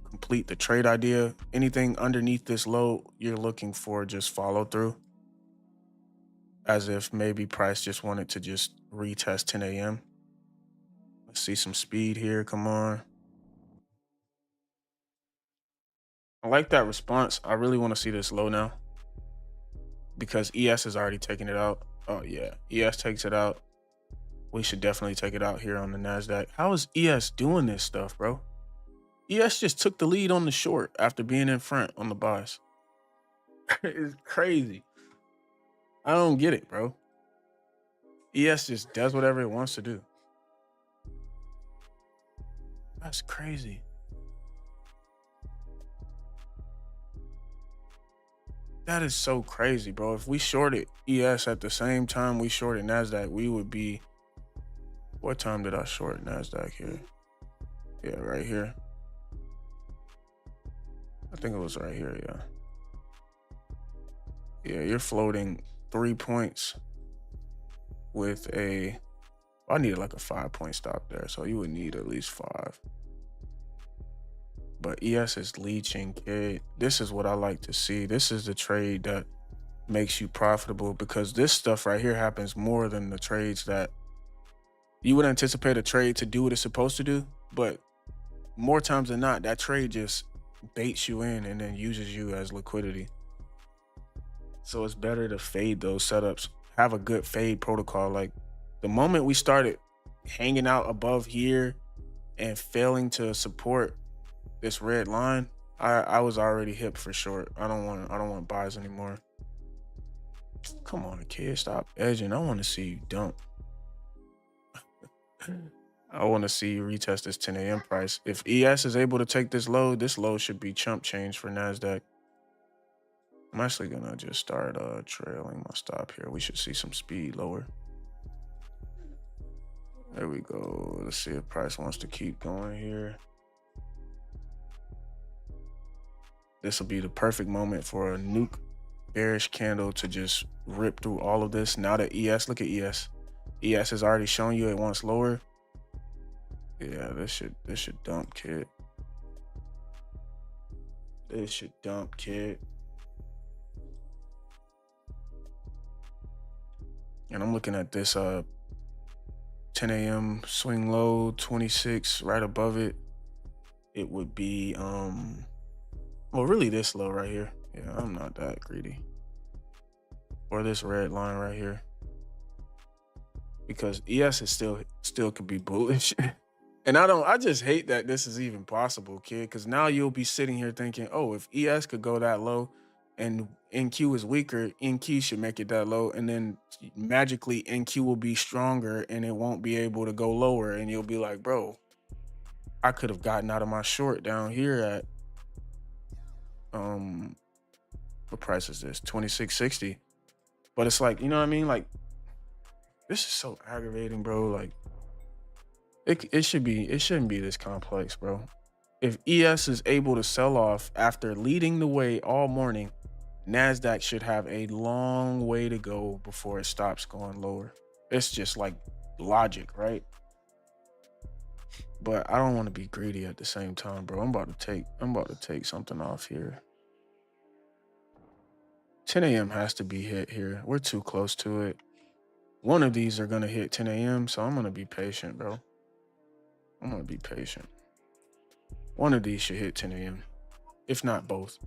complete the trade idea. Anything underneath this low you're looking for, just follow through, as if maybe price just wanted to just retest 10 a.m. Let's see some speed here. Come on. I like that response. I really want to see this low now, because ES is already taking it out. Oh yeah, ES takes it out. We should definitely take it out here on the NASDAQ. How is ES doing this stuff, bro? ES just took the lead on the short after being in front on the buys. It's crazy. I don't get it, bro. ES just does whatever it wants to do. That's crazy. That is so crazy, bro. If we shorted ES at the same time we shorted NASDAQ, we would be... What time did I short NASDAQ here? Yeah, right here. I think it was right here, yeah. Yeah, you're floating 3 points with a... I needed like a 5-point stop there, so you would need at least 5. But ES is leeching, kid. This is what I like to see. This is the trade that makes you profitable, because this stuff right here happens more than the trades that you would anticipate a trade to do what it's supposed to do. But more times than not, that trade just baits you in and then uses you as liquidity. So it's better to fade those setups, have a good fade protocol. Like the moment we started hanging out above here and failing to support this red line, I was already hip for short. I don't want buys anymore. Come on, kid, stop edging. I want to see you dump. I want to see you retest this 10 a.m. price. If ES is able to take this low should be chump change for NASDAQ. I'm actually gonna just start trailing my stop here. We should see some speed lower. There we go. Let's see if price wants to keep going here. This will be the perfect moment for a nuke bearish candle to just rip through all of this. Now that ES, look at ES. ES has already shown you it wants lower. Yeah, this should dump, kid. This should dump, kid. And I'm looking at this 10 a.m. swing low, 26 right above it. It would be well, really this low right here. Yeah, I'm not that greedy. Or this red line right here. Because ES is still could be bullish. And I just hate that this is even possible, kid, because now you'll be sitting here thinking, oh, if ES could go that low and NQ is weaker, NQ should make it that low, and then magically NQ will be stronger and it won't be able to go lower, and you'll be like, bro, I could have gotten out of my short down here at what price is this? 26.60. But it's like, you know what I mean? Like, this is so aggravating, bro. Like, it shouldn't be this complex, bro. If ES is able to sell off after leading the way all morning, NASDAQ should have a long way to go before it stops going lower. It's just like logic, right? But I don't want to be greedy at the same time, bro. I'm about to take something off here. 10 a.m. has to be hit here. We're too close to it. One of these are gonna hit 10 a.m., so I'm gonna be patient, bro. I'm gonna be patient. One of these should hit 10 a.m., if not both.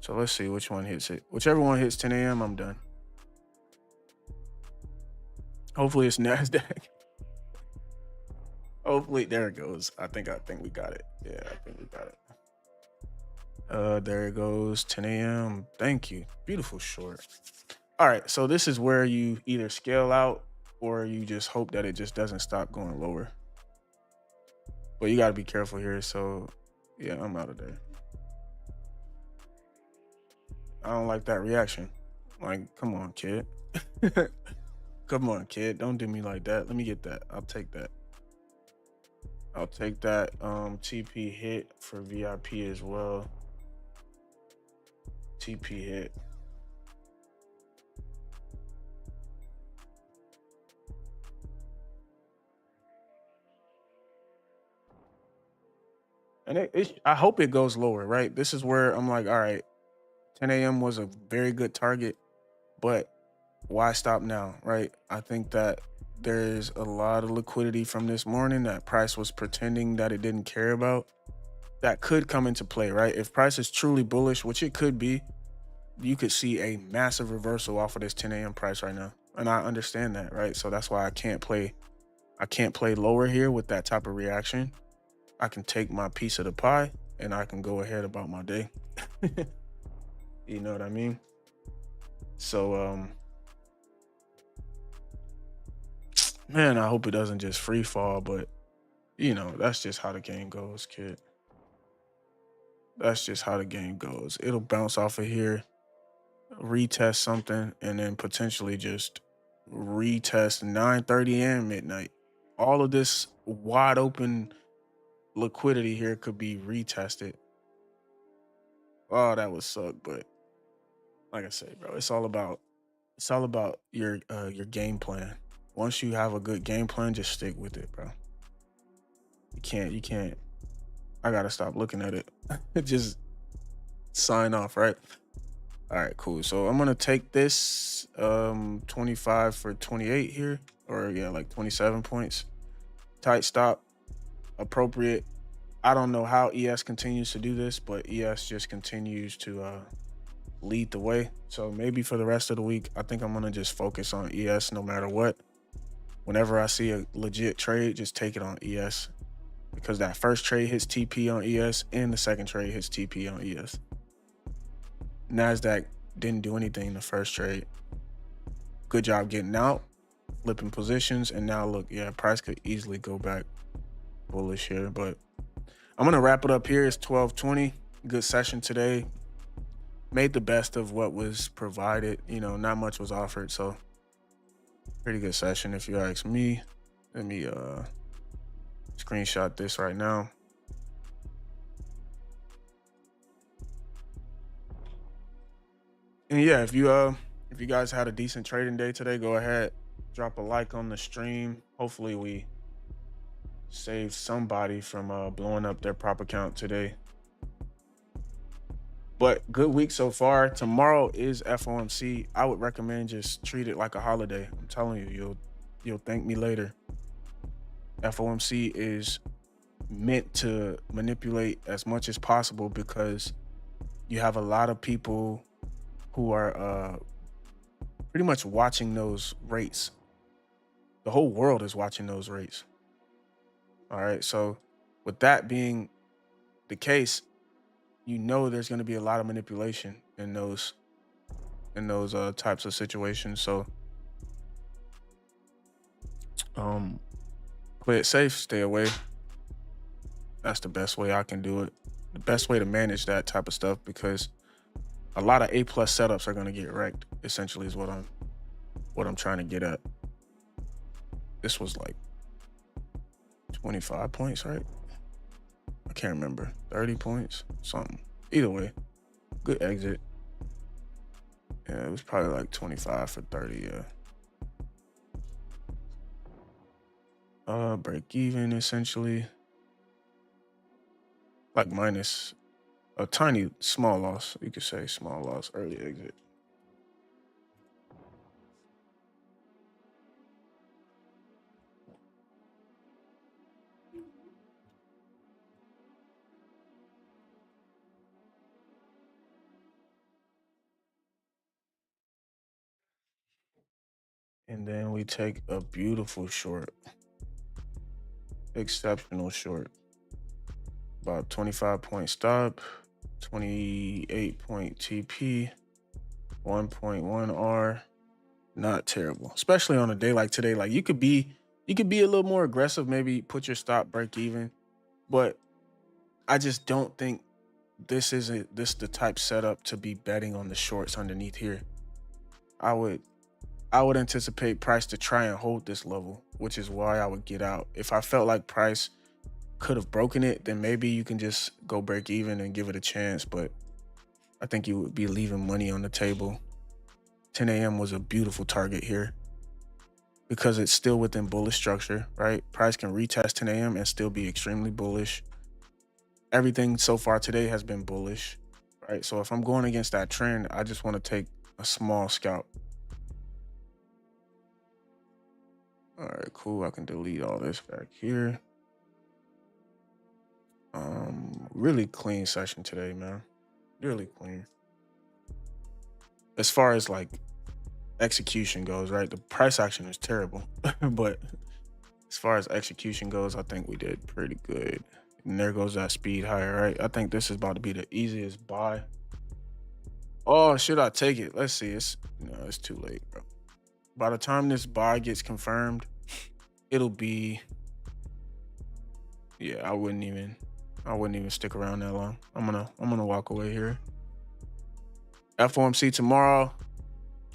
So let's see which one hits it. Whichever one hits 10 a.m., I'm done. Hopefully it's NASDAQ. Hopefully, there it goes. I think we got it. Yeah, I think we got it. There it goes, 10 a.m. Thank you. Beautiful short. All right, so this is where you either scale out or you just hope that it just doesn't stop going lower. But you got to be careful here. So, yeah, I'm out of there. I don't like that reaction. Like, come on, kid. Come on, kid. Don't do me like that. Let me get that. I'll take that. I'll take that TP hit for VIP as well. TP hit. And I hope it goes lower, right? This is where I'm like, all right, 10 a.m. was a very good target, but why stop now, right? I think that there's a lot of liquidity from this morning that price was pretending that it didn't care about. That could come into play, right? If price is truly bullish, which it could be, you could see a massive reversal off of this 10 a.m. price right now. And I understand that, right? So that's why I can't play lower here with that type of reaction. I can take my piece of the pie and I can go ahead about my day. You know what I mean? So, man, I hope it doesn't just free fall, but you know, that's just how the game goes, kid. That's just how the game goes. It'll bounce off of here, retest something, and then potentially just retest 9:30 and midnight. All of this wide open liquidity here could be retested. Oh, that would suck, but like I said, bro, it's all about your game plan. Once you have a good game plan, just stick with it, bro. You can't. I gotta stop looking at it. Just sign off, right? All right, cool. So I'm gonna take this 25 for 28 here, or yeah, like 27 points. Tight stop, appropriate. I don't know how ES continues to do this, but ES just continues to lead the way. So maybe for the rest of the week, I think I'm gonna just focus on ES no matter what. Whenever I see a legit trade, just take it on ES because that first trade hits TP on ES and the second trade hits TP on ES. NASDAQ didn't do anything in the first trade. Good job getting out, flipping positions, and now look, yeah, price could easily go back bullish here, but I'm gonna wrap it up here. It's 12:20. Good session today. Made the best of what was provided. You know, not much was offered, so pretty good session if you ask me. Let me screenshot this right now. And yeah, if you guys had a decent trading day today, go ahead, drop a like on the stream. Hopefully we saved somebody from blowing up their prop account today. But good week so far. Tomorrow is FOMC. I would recommend just treat it like a holiday. I'm telling you, you'll thank me later. FOMC is meant to manipulate as much as possible because you have a lot of people who are pretty much watching those rates. The whole world is watching those rates. All right. So with that being the case, you know there's going to be a lot of manipulation in those types of situations. So play it safe, stay away. That's the best way I can do it. The best way to manage that type of stuff, because a lot of A+ setups are going to get wrecked, essentially, is what I'm trying to get at. This was like 25 points, right? I can't remember. 30 points, something. Either way, good exit. Yeah, it was probably like 25 for 30, yeah. Break even, essentially. Like minus a tiny, small loss. You could say small loss, early exit. And then we take a beautiful short. Exceptional short. About 25 point stop, 28 point TP, 1.1 R. Not terrible, especially on a day like today. Like you could be a little more aggressive, maybe put your stop break even, but I just don't think this the type setup to be betting on the shorts underneath here. I would anticipate price to try and hold this level, which is why I would get out. If I felt like price could have broken it, then maybe you can just go break even and give it a chance. But I think you would be leaving money on the table. 10 a.m. was a beautiful target here because it's still within bullish structure, right? Price can retest 10 a.m. and still be extremely bullish. Everything so far today has been bullish, right? So if I'm going against that trend, I just want to take a small scalp. All right, cool. I can delete all this back here. Really clean session today, man. Really clean. As far as like execution goes, right? The price action is terrible, but as far as execution goes, I think we did pretty good. And there goes that speed higher, right? I think this is about to be the easiest buy. Oh, should I take it? Let's see. It's too late, bro. By the time this buy gets confirmed, it'll be, yeah, I wouldn't even stick around that long. I'm gonna walk away here. FOMC tomorrow.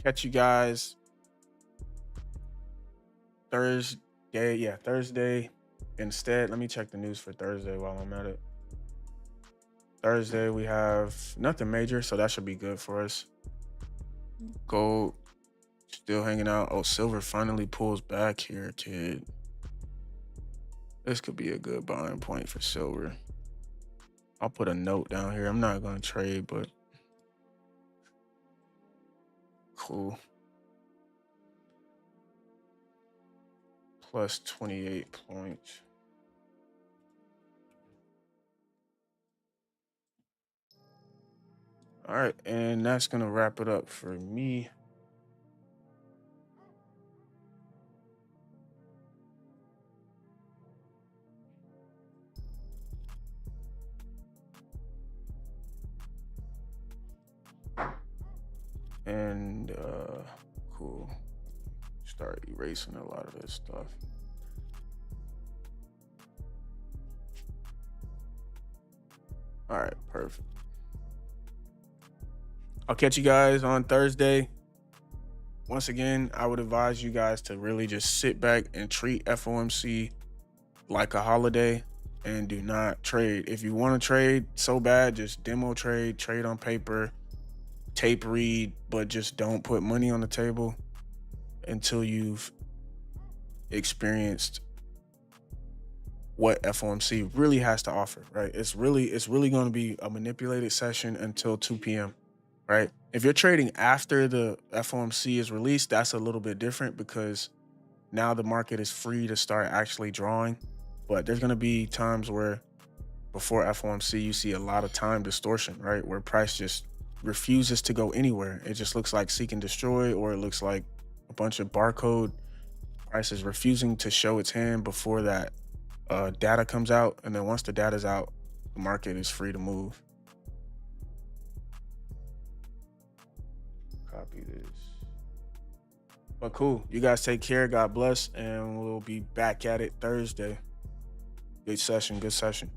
Catch you guys Thursday. Yeah, Thursday. Instead, let me check the news for Thursday while I'm at it. Thursday, we have nothing major, so that should be good for us. Gold still hanging out. Oh, silver finally pulls back here, kid. This could be a good buying point for silver. I'll put a note down here. I'm not going to trade, but Cool. Plus 28 points. All right, and that's gonna wrap it up for me. And cool. Start erasing a lot of this stuff. All right, perfect. I'll catch you guys on Thursday. Once again, I would advise you guys to really just sit back and treat FOMC like a holiday and do not trade. If you want to trade so bad, just demo trade, trade on paper, tape read, but just don't put money on the table until you've experienced what FOMC really has to offer, right? It's really going to be a manipulated session until 2 p.m., right? If you're trading after the FOMC is released, that's a little bit different because now the market is free to start actually drawing. But there's going to be times where before FOMC, you see a lot of time distortion, right? Where price just refuses to go anywhere. It just looks like seek and destroy, or it looks like a bunch of barcode prices refusing to show its hand before that data comes out. And then once the data's out, the market is free to move. Copy this. But cool. You guys take care. God bless. And we'll be back at it Thursday. Good session. Good session.